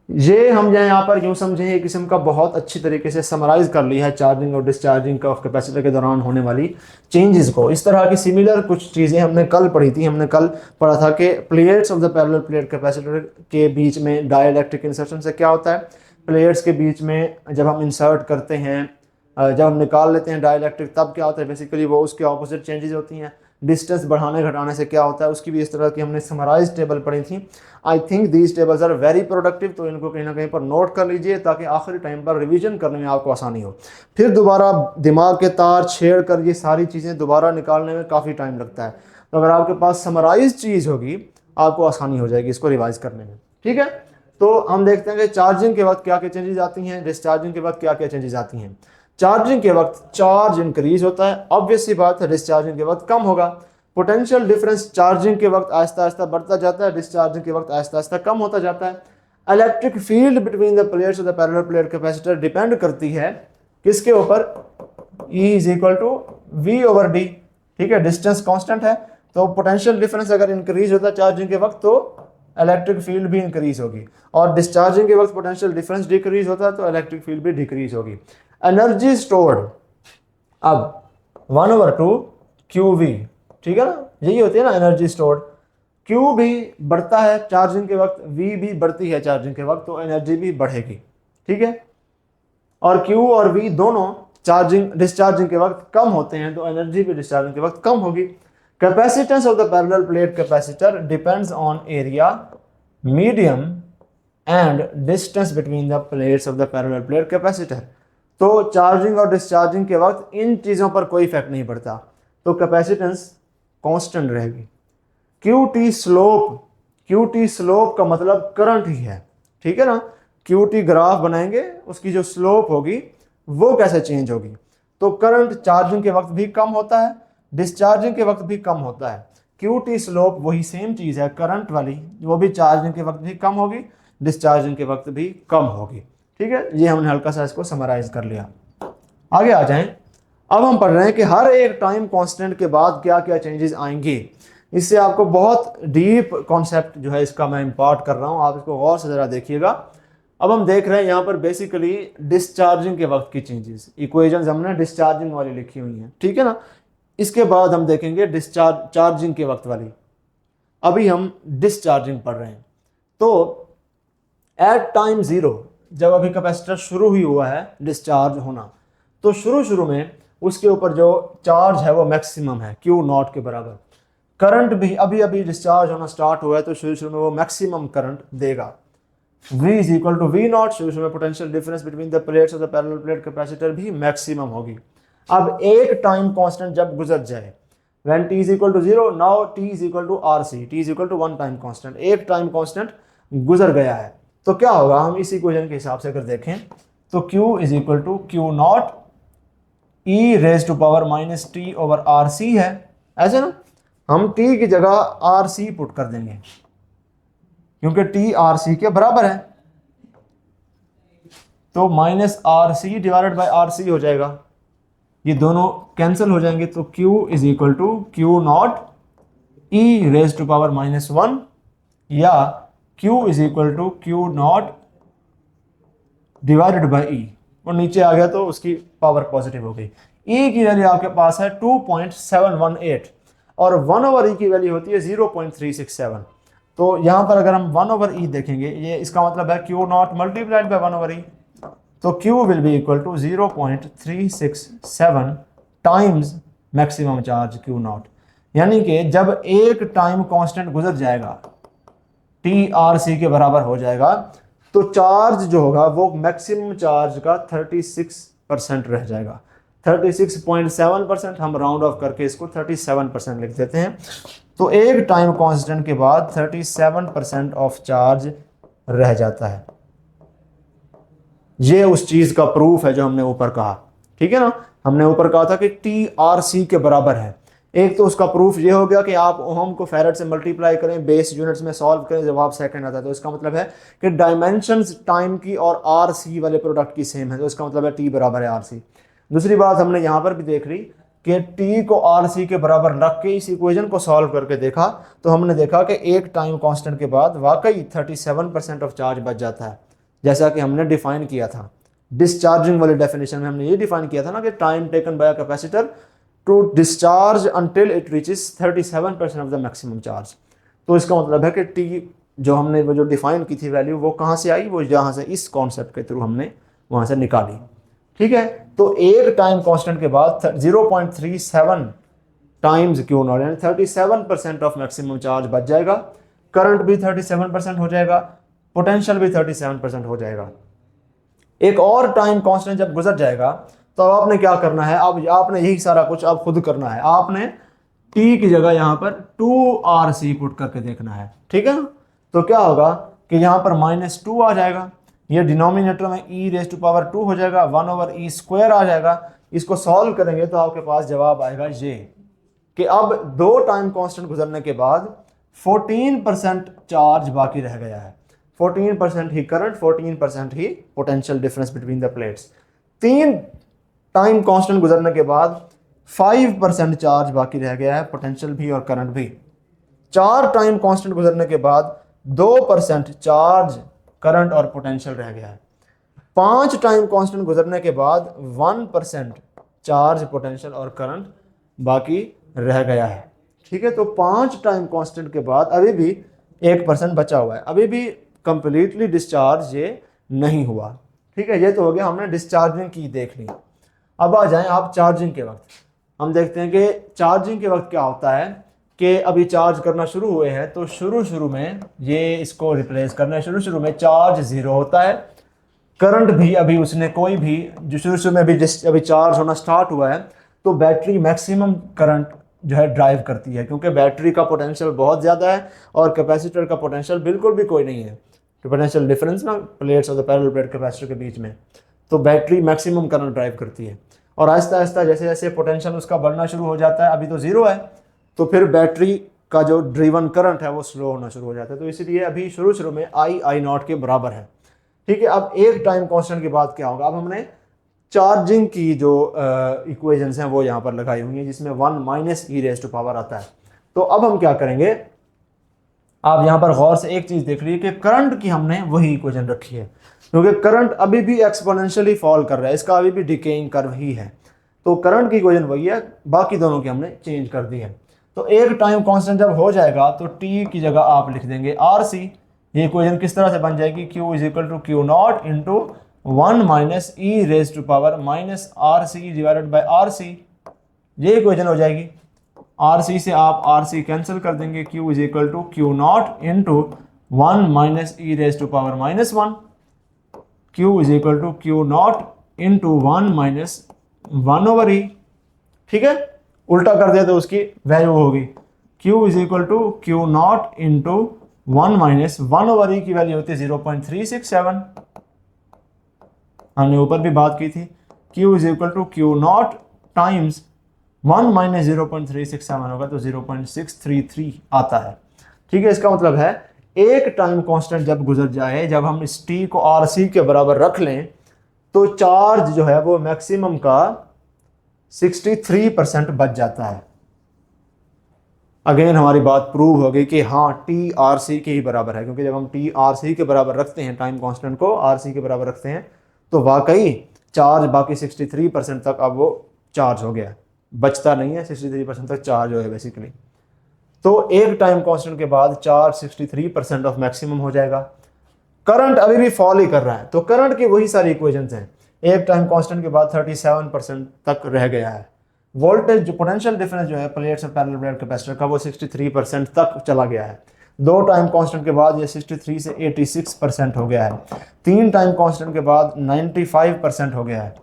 ये हम यहाँ पर यूँ समझें एक किस्म का बहुत अच्छी तरीके से समराइज कर लिया है चार्जिंग और डिस्चार्जिंग का कैपेसिटर के दौरान होने वाली चेंजेस को। इस तरह की सिमिलर कुछ चीज़ें हमने कल पढ़ी थी। हमने कल पढ़ा था कि plates of the parallel plate capacitor के बीच में डाइलेक्ट्रिक इंसर्शन से क्या होता है, प्लेट्स के बीच में जब हम इंसर्ट करते हैं, जब हम निकाल लेते हैं डाइलेक्ट्रिक, तब क्या होता है बेसिकली वो उसके ऑपोजिट चेंजेस होती हैं। डिस्टेंस बढ़ाने घटाने से क्या होता है, उसकी भी इस तरह की हमने समराइज टेबल पढ़ी थी। I think these tables are very productive, तो इनको कहीं ना कहीं पर नोट कर लीजिए ताकि आखिरी टाइम पर रिवीजन करने में आपको आसानी हो। फिर दोबारा दिमाग के तार छेड़ कर ये सारी चीज़ें दोबारा निकालने में काफ़ी टाइम लगता है। तो अगर आपके पास समराइज चीज़ होगी आपको आसानी हो जाएगी इसको रिवाइज करने में। ठीक है, तो हम देखते हैं कि चार्जिंग के वक्त क्या क्या चेंजेस आती हैं, डिस्चार्जिंग के वक्त क्या क्या चेंजेस आती हैं। चार्जिंग के वक्त चार्ज इंक्रीज होता है, ऑब्वियस सी बात है। डिस्चार्जिंग के वक्त कम होगा। पोटेंशियल डिफरेंस चार्जिंग के वक्त आहिस्ता आहिस्ता बढ़ता जाता है, डिस्चार्जिंग के वक्त आहिस्ता आहिस्ता कम होता जाता है। Electric field between the plates of the parallel plate capacitor depend करती है किसके ऊपर, E is equal to V over D. ठीक है, डिस्टेंस कांस्टेंट है, तो पोटेंशियल डिफरेंस अगर इंक्रीज होता है चार्जिंग के वक्त तो इलेक्ट्रिक फील्ड भी इंक्रीज होगी, और डिस्चार्जिंग के वक्त पोटेंशियल डिफरेंस डिक्रीज होता है तो इलेक्ट्रिक फील्ड भी डिक्रीज होगी। एनर्जी स्टोर्ड अब 1/2 QV, ठीक है ना, यही होती है ना एनर्जी स्टोर्ड। Q भी बढ़ता है चार्जिंग के वक्त, V भी बढ़ती है चार्जिंग के वक्त, तो एनर्जी भी बढ़ेगी। ठीक है, और Q और V दोनों चार्जिंग डिस्चार्जिंग के वक्त कम होते हैं तो एनर्जी भी डिस्चार्जिंग के वक्त कम होगी। Capacitance of the parallel plate capacitor depends on area, medium and distance between the plates of the parallel plate capacitor. तो चार्जिंग और डिस्चार्जिंग के वक्त इन चीज़ों पर कोई इफेक्ट नहीं पड़ता, तो कैपेसिटेंस कांस्टेंट रहेगी। QT स्लोप, QT स्लोप का मतलब करंट ही है। ठीक है ना, QT ग्राफ बनाएंगे, उसकी जो स्लोप होगी वो कैसे चेंज होगी, तो करंट चार्जिंग के वक्त भी कम होता है, डिस्चार्जिंग के वक्त भी कम होता है। QT स्लोप वही सेम चीज़ है करंट वाली, वो भी चार्जिंग के वक्त भी कम होगी, डिस्चार्जिंग के वक्त भी कम होगी। ठीक है, ये हमने हल्का सा इसको समराइज कर लिया। आगे आ जाएं, अब हम पढ़ रहे हैं कि हर एक टाइम कांस्टेंट के बाद क्या क्या चेंजेस आएंगे। इससे आपको बहुत डीप कॉन्सेप्ट जो है इसका मैं इम्पार्ट कर रहा हूँ, आप इसको गौर से ज़रा देखिएगा। अब हम देख रहे हैं यहाँ पर बेसिकली डिस्चार्जिंग के वक्त की चेंजेस, इक्वेशंस हमने डिस्चार्जिंग वाली लिखी हुई हैं। ठीक है ना, इसके बाद हम देखेंगे चार्जिंग के वक्त वाली। अभी हम डिस्चार्जिंग पढ़ रहे हैं। तो एट टाइम 0, जब अभी कैपेसिटर शुरू ही हुआ है डिस्चार्ज होना, तो शुरू में उसके ऊपर जो चार्ज है वो मैक्सिमम है Q0 के बराबर। करंट भी अभी डिस्चार्ज होना स्टार्ट हुआ है तो शुरू में वो मैक्सिमम करंट देगा। V is equal to V0, शुरू में potential difference between the plates of the parallel plate capacitor भी मैक्सिमम होगी। अब एक टाइम कांस्टेंट जब गुजर जाए, when t is equal to 0, now t is equal to RC, t is equal to one time constant, एक time constant गुजर गया है, तो क्या होगा, हम इस इक्वेशन के हिसाब से अगर देखें तो Q is equal to Q0 e raise to power minus T over RC है, ऐसे ना, हम t की जगह RC पुट कर देंगे क्योंकि t RC के बराबर है, तो minus RC divided by RC हो जाएगा, ये दोनों कैंसिल हो जाएंगे, तो Q is equal to Q0 e raise to power minus 1 या Q is equal to Q0 divided by E, और नीचे आ गया तो उसकी पावर पॉजिटिव हो गई। E की वैल्यू आपके पास है 2.718 और 1/E की वैल्यू होती है 0.367। तो यहाँ पर अगर हम 1/E देखेंगे, ये इसका मतलब है Q0 मल्टीप्लाइड बाय 1/E, तो Q will be equal to 0.367 times maximum charge Q0। यानी कि जब एक टाइम कांस्टेंट गुजर जाएगा, TRC के बराबर हो जाएगा, तो चार्ज जो होगा वो मैक्सिमम चार्ज का 36% रह जाएगा। 36.7%, हम राउंड ऑफ करके इसको 37% लिख देते हैं। तो एक टाइम कांस्टेंट के बाद 37% ऑफ चार्ज रह जाता है। ये उस चीज का प्रूफ है जो हमने ऊपर कहा। ठीक है ना, हमने ऊपर कहा था कि TRC के बराबर है। एक तो उसका प्रूफ ये हो गया कि आप ओहम को फैरेड से मल्टीप्लाई करें, बेस यूनिट्स में सॉल्व करें, जवाब सेकंड आता है, तो इसका मतलब है कि डायमेंशंस टाइम की और RC वाले प्रोडक्ट की सेम है, तो इसका मतलब है T बराबर है RC। दूसरी बात हमने यहाँ पर भी देख ली कि T को RC के बराबर रख के इस इक्वेशन को सॉल्व करके देखा, तो हमने देखा कि एक टाइम कांस्टेंट के बाद वाकई 37% ऑफ चार्ज बच जाता है, जैसा कि हमने डिफाइन किया था डिस्चार्जिंग वाले डेफिनेशन में। हमने ये डिफाइन किया था ना कि time taken by a capacitor to discharge until it reaches 37% of the maximum charge. तो इसका मतलब है कि T जो हमने वो जो डिफाइन की थी वैल्यू, वो कहाँ से आई, वो जहाँ से इस कॉन्सेप्ट के थ्रू हमने वहाँ से निकाली। ठीक है, तो एक टाइम कांस्टेंट के बाद 0.37 टाइम्स Q0 यानी 37% ऑफ मैक्सिमम चार्ज बच जाएगा, करंट भी 37% हो जाएगा, पोटेंशियल भी 37% हो जाएगा। एक और टाइम कांस्टेंट जब गुजर जाएगा तो अब आपने क्या करना है, अब आपने यही सारा कुछ अब खुद करना है। आपने T की जगह यहाँ पर 2RC पुट करके देखना है। ठीक है ना, तो क्या होगा कि यहाँ पर -2 आ जाएगा, ये डिनोमिनेटर में e रेज टू पावर 2 हो जाएगा, 1/E स्क्वायर आ जाएगा। इसको सॉल्व करेंगे तो आपके पास जवाब आएगा ये कि अब दो टाइम कांस्टेंट गुजरने के बाद 14% चार्ज बाकी रह गया है। 14% ही करंट, 14% ही potential difference between the plates. 3 time constant गुजरने के बाद 5% चार्ज बाकी रह गया है, पोटेंशियल भी और करंट भी। 4 टाइम कांस्टेंट गुजरने के बाद 2% चार्ज, करंट और पोटेंशियल रह गया है। 5 टाइम कांस्टेंट गुजरने के बाद 1% चार्ज, पोटेंशियल और करंट बाकी रह गया है। ठीक है, तो 5 टाइम कांस्टेंट के बाद अभी भी 1% बचा हुआ है, अभी भी कंप्लीटली डिस्चार्ज ये नहीं हुआ। ठीक है, ये तो हो गया, हमने डिस्चार्जिंग की देख ली। अब आ जाएं आप चार्जिंग के वक्त। हम देखते हैं कि चार्जिंग के वक्त क्या होता है कि अभी चार्ज करना शुरू हुए हैं तो शुरू में ये इसको रिप्लेस करना है। शुरू में चार्ज 0 होता है, करंट भी अभी उसने कोई भी जो शुरू में अभी चार्ज होना स्टार्ट हुआ है तो बैटरी मैक्सिमम करंट जो है ड्राइव करती है, क्योंकि बैटरी का पोटेंशियल बहुत ज़्यादा है और कैपेसिटर का पोटेंशियल बिल्कुल भी कोई नहीं है। तो पोटेंशियल डिफरेंस ना प्लेट्स और द पैरेलल प्लेट कैपेसिटर के बीच में, तो बैटरी मैक्सिमम करंट ड्राइव करती है। और आहिस्ता आहिस्ता जैसे जैसे पोटेंशियल उसका बढ़ना शुरू हो जाता है, अभी तो 0 है, तो फिर बैटरी का जो ड्रिवन करंट है वो स्लो होना शुरू हो जाता है। तो इसलिए अभी शुरू में आई नॉट के बराबर है। ठीक है, अब एक टाइम कांस्टेंट के बाद क्या होगा, अब हमने चार्जिंग की जो इक्वेशंस हैं वो यहाँ पर लगाई हुई हैं, जिसमें 1 minus E raise to power आता है। तो अब हम क्या करेंगे, आप यहाँ पर गौर से एक चीज़ देख लीजिए कि करंट की हमने वही इक्वेशन रखी है, क्योंकि करंट अभी भी एक्सपोनेंशियली फॉल कर रहा है, इसका अभी भी डिकेइंग कर्व ही है। तो करंट की इक्वेशन वही है, बाकी दोनों की हमने चेंज कर दी है। तो एक टाइम कांस्टेंट जब हो जाएगा तो टी की जगह आप लिख देंगे आर सी। ये इक्वेशन किस तरह से बन जाएगी, Q is equal to Q not into 1 minus E raise to power minus R C divided by R C. ये इक्वेशन हो जाएगी। आर सी से आप आर सी कैंसिल कर देंगे, Q is equal to Q not into 1 minus E raise to power minus 1। Q is equal to Q not into 1 minus 1 over e. ठीक है, उल्टा कर दे तो उसकी वैल्यू होगी Q is equal to Q not into 1 minus 1 over e की value होती है 0.367। हमने ऊपर भी बात की थी, Q is equal to Q naught times 1 minus 0.367 होगा तो 0.633 आता है। ठीक है, इसका मतलब है एक टाइम कांस्टेंट जब गुजर जाए, जब हम इस टी को आर सी के बराबर रख लें तो चार्ज जो है वो मैक्सिमम का 63% बच जाता है। अगेन हमारी बात प्रूव हो गई कि हाँ टी आर सी के ही बराबर है, क्योंकि जब हम टी आर सी के बराबर रखते हैं, टाइम कांस्टेंट को आर सी के बराबर रखते हैं, तो वाकई चार्ज बाकी 63% तक अब वो चार्ज हो गया, बचता नहीं है, 63% तक चार्ज हो गया बेसिकली। तो एक टाइम कांस्टेंट के बाद चार्ज 63% ऑफ मैक्सिमम हो जाएगा। करंट अभी भी फॉल ही कर रहा है, तो करंट की वही सारी इक्वेशंस हैं। एक टाइम कांस्टेंट के बाद 37% तक रह गया है। वोल्टेज जो पोटेंशियल डिफरेंस जो है प्लेट्स और पैरेलल प्लेट कैपेसिटर का वो 63% तक चला गया है। 2 टाइम कांस्टेंट के बाद ये 63 से 86% हो गया है। 3 टाइम कांस्टेंट के बाद 95% हो गया है।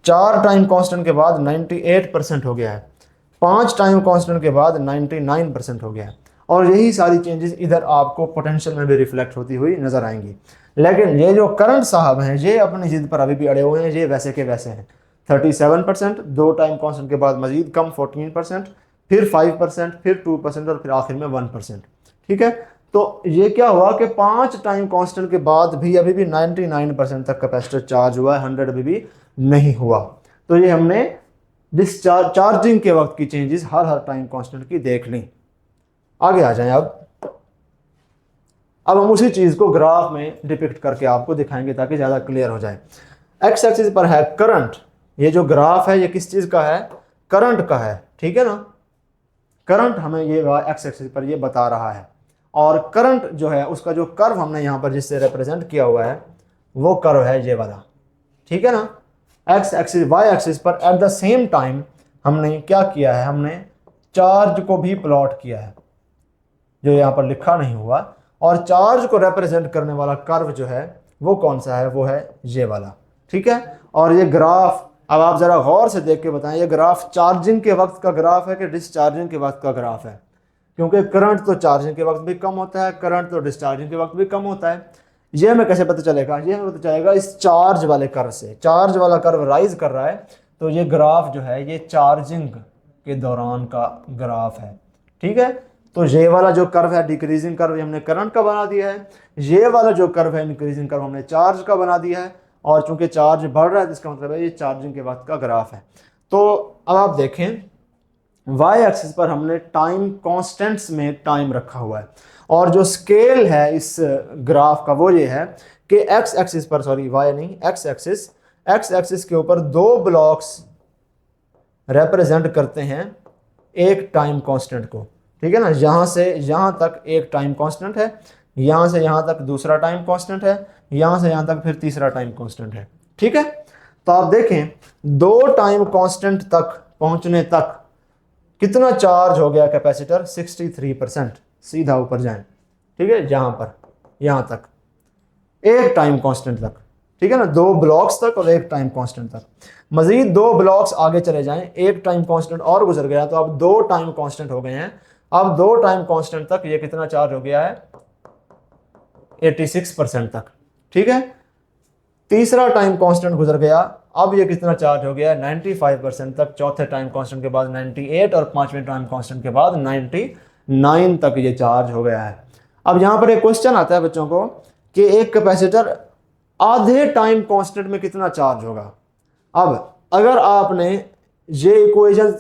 4 टाइम कांस्टेंट के बाद 98% हो गया है। 5 टाइम कांस्टेंट के बाद 99% हो गया है। और यही सारी चेंजेस इधर आपको पोटेंशियल में भी रिफ्लेक्ट होती हुई नजर आएंगी। लेकिन ये जो करंट साहब हैं ये अपनी जिद पर अभी भी अड़े हुए हैं, ये वैसे के वैसे हैं। 37%, 2 टाइम कांस्टेंट के बाद मजीद कम 14%, फिर 5%, फिर 2% और फिर आखिर में 1%। ठीक है, तो ये क्या हुआ कि 5 टाइम कांस्टेंट के बाद भी अभी भी 99% तक कैपेसिटर चार्ज हुआ है, 100 अभी भी नहीं हुआ। तो ये हमने चार्जिंग के वक्त की चेंजेस हर टाइम कांस्टेंट की देख ली। आगे आ जाएं। अब हम उसी चीज़ को ग्राफ में डिपिक्ट करके आपको दिखाएंगे ताकि ज़्यादा क्लियर हो जाए। एक्स एक्सिस पर है करंट, ये जो ग्राफ है ये किस चीज़ का है, करंट का है। ठीक है ना, करंट हमें ये एक्स एक्सिस पर ये बता रहा है, और करंट जो है उसका जो कर्व हमने यहाँ पर जिससे रिप्रेजेंट किया हुआ है वो कर्व है ये वाला। ठीक है ना, एक्स एक्सिस वाई एक्सिस पर एट द सेम टाइम हमने क्या किया है, हमने चार्ज को भी प्लॉट किया है जो यहाँ पर लिखा नहीं हुआ, और चार्ज को रिप्रेजेंट करने वाला कर्व जो है वो कौन सा है, वो है ये वाला। ठीक है, और ये ग्राफ अब आप ज़रा गौर से देख के बताएं, ये ग्राफ चार्जिंग के वक्त का ग्राफ है कि डिस्चार्जिंग के वक्त का ग्राफ है, क्योंकि करंट तो चार्जिंग के वक्त भी कम होता है, करंट तो डिस्चार्जिंग के वक्त भी कम होता है। ये हमें कैसे पता चलेगा, ये हमें पता चलेगा इस चार्ज वाले कर्व से। चार्ज वाला कर्व राइज कर रहा है, तो ये ग्राफ जो है ये चार्जिंग के दौरान का ग्राफ है। ठीक है, तो ये वाला जो कर्व है डिक्रीजिंग कर्व हमने करंट का बना दिया है, ये वाला जो कर्व है इंक्रीजिंग कर्व हमने चार्ज का बना दिया है। और चूंकि चार्ज बढ़ रहा है इसका मतलब है ये चार्जिंग के वक्त का ग्राफ है। तो अब आप देखें वाई एक्सिस पर हमने टाइम कॉन्स्टेंट्स में टाइम रखा हुआ है, और जो स्केल है इस ग्राफ का वो ये है कि एक्स एक्सिस पर, सॉरी वाई नहीं, एक्स एक्सिस के ऊपर दो ब्लॉक्स रिप्रेजेंट करते हैं एक टाइम कांस्टेंट को। ठीक है ना, यहाँ से यहाँ तक एक टाइम कांस्टेंट है, यहाँ से यहाँ तक दूसरा टाइम कांस्टेंट है, यहाँ से यहाँ तक फिर तीसरा टाइम कांस्टेंट है। ठीक है, तो आप देखें दो टाइम कांस्टेंट तक पहुँचने तक कितना चार्ज हो गया कैपेसिटर, 63%। सीधा ऊपर जाएं, ठीक है, जहाँ पर यहाँ तक एक टाइम कांस्टेंट तक। ठीक है ना, दो ब्लॉक्स तक और एक टाइम कांस्टेंट तक। मजीद दो ब्लॉक्स आगे चले जाएं, एक टाइम कांस्टेंट और गुजर गया, तो अब दो टाइम कांस्टेंट हो गए हैं। अब दो टाइम कांस्टेंट तक ये कितना चार्ज हो गया है, 86% तक। ठीक है, तीसरा टाइम कांस्टेंट गुजर गया, अब ये कितना चार्ज हो गया है, 95% तक। चौथे टाइम कांस्टेंट के बाद 98 और पांचवें टाइम कांस्टेंट के बाद 99 तक ये चार्ज हो गया है। अब यहाँ पर एक क्वेश्चन आता है बच्चों को कि एक कैपेसिटर आधे टाइम कांस्टेंट में कितना चार्ज होगा। अब अगर आपने ये इक्वेशन,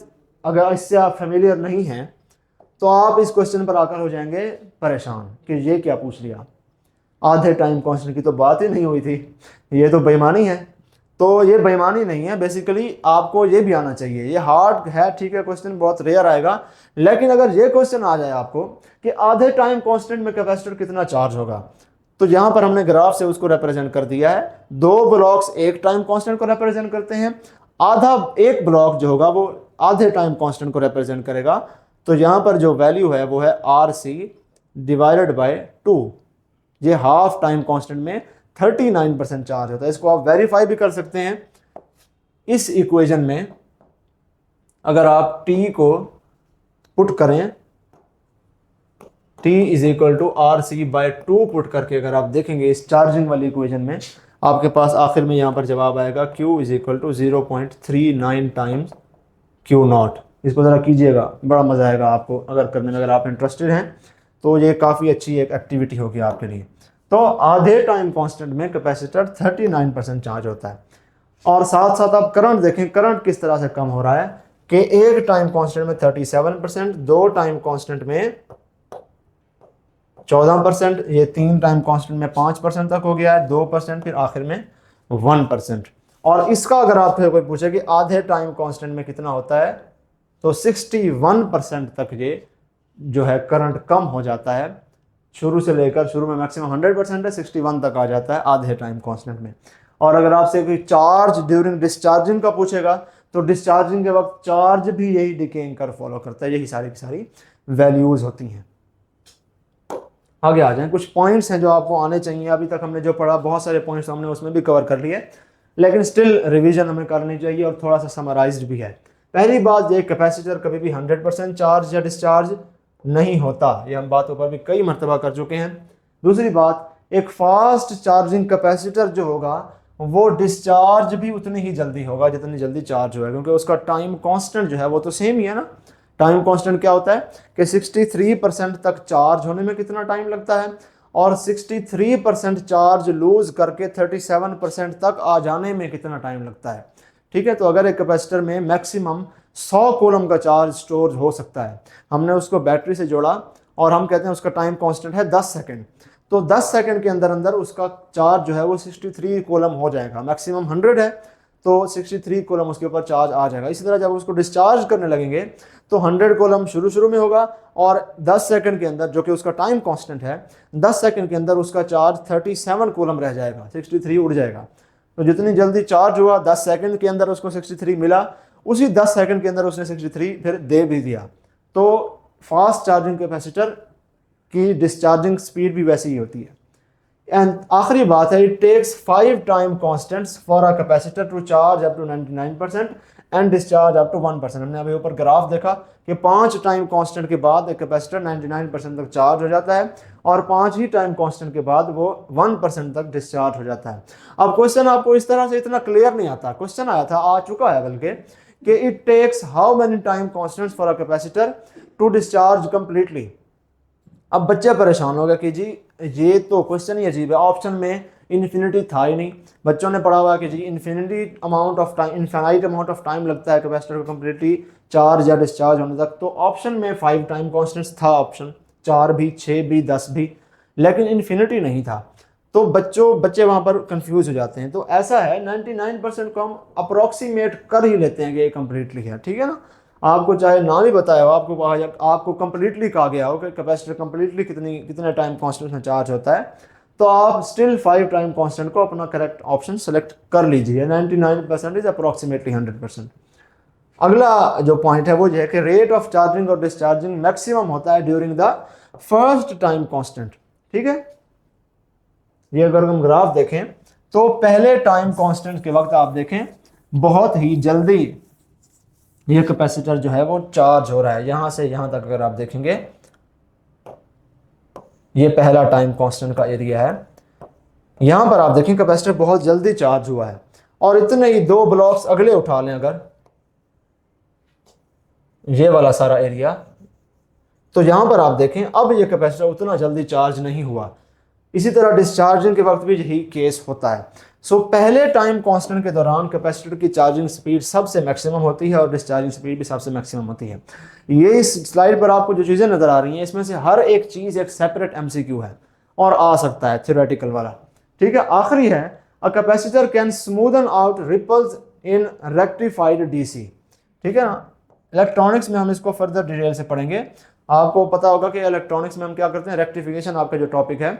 अगर इससे आप फेमिलियर नहीं हैं तो आप इस क्वेश्चन पर आकर हो जाएंगे परेशान कि ये क्या पूछ लिया, आधे टाइम कांस्टेंट की तो बात ही नहीं हुई थी, ये तो बेईमानी है। तो ये बेईमानी नहीं है, बेसिकली आपको ये भी आना चाहिए। ये हार्ड है, ठीक है, क्वेश्चन बहुत रेयर आएगा, लेकिन अगर ये क्वेश्चन आ जाए आपको कि आधे टाइम कांस्टेंट में कैपेसिटर कितना चार्ज होगा, तो यहां पर हमने ग्राफ से उसको रिप्रेजेंट कर दिया है। दो ब्लॉक्स एक टाइम कांस्टेंट को रिप्रेजेंट करते हैं, आधा एक ब्लॉक जो होगा वो आधे टाइम कांस्टेंट को रिप्रेजेंट करेगा। तो यहां पर जो वैल्यू है वो है RC डिवाइडेड बाय 2। ये हाफ टाइम कांस्टेंट में 39% चार्ज होता है। इसको आप वेरीफाई भी कर सकते हैं इस इक्वेशन में। अगर आप T को पुट करें, T is equal to RC/2 put करके अगर आप देखेंगे इस चार्जिंग वाली इक्वेशन में, आपके पास आखिर में यहाँ पर जवाब आएगा Q is equal to 0.39 times Q0। इसको ज़रा कीजिएगा, बड़ा मज़ा आएगा आपको अगर करने में, अगर आप इंटरेस्टेड हैं तो ये काफ़ी अच्छी एक एक्टिविटी होगी आपके लिए। तो आधे टाइम कांस्टेंट में कैपेसिटर 39% चार्ज होता है। और साथ साथ आप करंट देखें, करंट किस तरह से कम हो रहा है कि एक टाइम कांस्टेंट में 37%, दो टाइम कांस्टेंट में 14%, ये तीन टाइम कांस्टेंट में 5% तक हो गया है, 2%, फिर आखिर में 1%। और इसका अगर आपसे कोई पूछे कि आधे टाइम कांस्टेंट में कितना होता है, तो 61% तक ये जो है करंट कम हो जाता है। शुरू से लेकर, शुरू में मैक्सिमम 100% है, 61 तक आ जाता है आधे टाइम कांस्टेंट में। और अगर आपसे कोई चार्ज ड्यूरिंग डिस्चार्जिंग का पूछेगा, तो डिस्चार्जिंग के वक्त चार्ज भी यही डिकेइंग कर्व फॉलो करता है, यही सारी की सारी वैल्यूज होती हैं। आगे आ जाएं, कुछ पॉइंट्स हैं जो आपको आने चाहिए। अभी तक हमने जो पढ़ा बहुत सारे पॉइंट्स हमने उसमें भी कवर कर लिए, लेकिन स्टिल रिवीजन हमें करनी चाहिए और थोड़ा सा समराइज्ड भी है। पहली बात, ये कैपेसिटर कभी भी 100% चार्ज या डिस्चार्ज नहीं होता, ये हम बातों पर भी कई मरतबा कर चुके हैं। दूसरी बात, एक फास्ट चार्जिंग कैपेसिटर जो होगा वो डिस्चार्ज भी उतनी ही जल्दी होगा जितनी जल्दी चार्ज होगा, क्योंकि उसका टाइम कांस्टेंट जो है वो तो सेम ही है ना। टाइम कांस्टेंट क्या होता है कि 63% तक चार्ज होने में कितना टाइम लगता है, और 63% चार्ज लूज करके 37% तक आ जाने में कितना टाइम लगता है। ठीक है, तो अगर एक कैपेसिटर में मैक्सिमम 100 कूलम का चार्ज स्टोर हो सकता है, हमने उसको बैटरी से जोड़ा और हम कहते हैं उसका टाइम कांस्टेंट है 10 सेकंड, तो 10 सेकंड के अंदर अंदर उसका चार्ज जो है वो 63 कूलम हो जाएगा। मैक्सिमम 100 है तो 63 कूलम उसके ऊपर चार्ज आ जाएगा। इसी तरह जब उसको डिस्चार्ज करने लगेंगे तो 100 कूलम शुरू में होगा, और 10 सेकंड के अंदर, जो कि उसका टाइम कांस्टेंट है, 10 सेकंड के अंदर उसका चार्ज 37 कूलम रह जाएगा, 63 उड़ जाएगा। तो जितनी जल्दी चार्ज हुआ, 10 सेकंड के अंदर उसको 63 मिला, उसी 10 सेकंड के अंदर उसने 63 फिर दे भी दिया। तो फास्ट चार्जिंग कैपेसिटर की डिस्चार्जिंग स्पीड भी वैसी ही होती है। एंड आखिरी बात है, it takes 5 time constants for a capacitor to charge up to 99% and discharge up to 1%। हमने अभी ऊपर ग्राफ देखा कि 5 टाइम कांस्टेंट के बाद एक कैपेसिटर 99% तक चार्ज हो जाता है, और 5 ही टाइम कांस्टेंट के बाद वो 1% तक डिस्चार्ज हो जाता है। अब क्वेश्चन आपको इस तरह से इतना क्लियर नहीं आता। क्वेश्चन आया था, आ चुका है बल्कि, कि it takes how many time constants for a capacitor to discharge completely. अब बच्चे परेशान हो गए कि जी ये तो क्वेश्चन ही अजीब है, ऑप्शन में इन्फिनिटी था ही नहीं। बच्चों ने पढ़ा हुआ कि जी infinity amount of time, infinite amount of time लगता है कैपेसिटर को कंप्लीटली चार्ज या डिस्चार्ज होने तक। तो ऑप्शन में 5 टाइम कॉन्स्टेंट्स था, ऑप्शन 4 भी, 6 भी, 10 भी, लेकिन इन्फिनिटी नहीं था। तो बच्चे वहाँ पर कंफ्यूज हो जाते हैं। तो ऐसा है 99% को हम अप्रोक्सीमेट कर ही लेते हैं कि ये कंप्लीटली है, ठीक है ना। आपको चाहे ना भी बताया हो, आपको कंप्लीटली कहा गया हो कि कैपेसिटर कंप्लीटली कितने टाइम कांस्टेंट में चार्ज होता है, तो आप स्टिल 5 टाइम कांस्टेंट को अपना करेक्ट ऑप्शन सेलेक्ट कर लीजिए। 99% इज अप्रोक्सीमेटली 100%। अगला जो पॉइंट है वो ये है कि रेट ऑफ चार्जिंग और डिस्चार्जिंग मैक्सिमम होता है during the first time constant, ठीक है। ये अगर हम ग्राफ देखें तो पहले टाइम कांस्टेंट के वक्त आप देखें बहुत ही जल्दी ये कैपेसिटर जो है वो चार्ज हो रहा है। यहां से यहां तक अगर आप देखेंगे, ये पहला टाइम कांस्टेंट का एरिया है। यहां पर आप देखें कैपेसिटर बहुत जल्दी चार्ज हुआ है। और इतने ही 2 ब्लॉक्स अगले उठा लें अगर, ये वाला सारा एरिया, तो यहां पर आप देखें अब ये कैपेसिटर उतना जल्दी चार्ज नहीं हुआ। इसी तरह डिस्चार्जिंग के वक्त भी यही केस होता है। सो पहले टाइम कांस्टेंट के दौरान कैपेसिटर की चार्जिंग स्पीड सबसे मैक्सिमम होती है और डिस्चार्जिंग स्पीड भी सबसे मैक्सिमम होती है। ये इस स्लाइड पर आपको जो चीज़ें नजर आ रही हैं, इसमें से हर एक चीज़ एक सेपरेट एमसीक्यू है और आ सकता है थ्योरेटिकल वाला, ठीक है। आखिरी है, a capacitor can smoothen out ripples in rectified DC, ठीक है ना। इलेक्ट्रॉनिक्स में हम इसको फर्दर डिटेल से पढ़ेंगे। आपको पता होगा कि इलेक्ट्रॉनिक्स में हम क्या करते हैं, रेक्टिफिकेशन, आपका जो टॉपिक है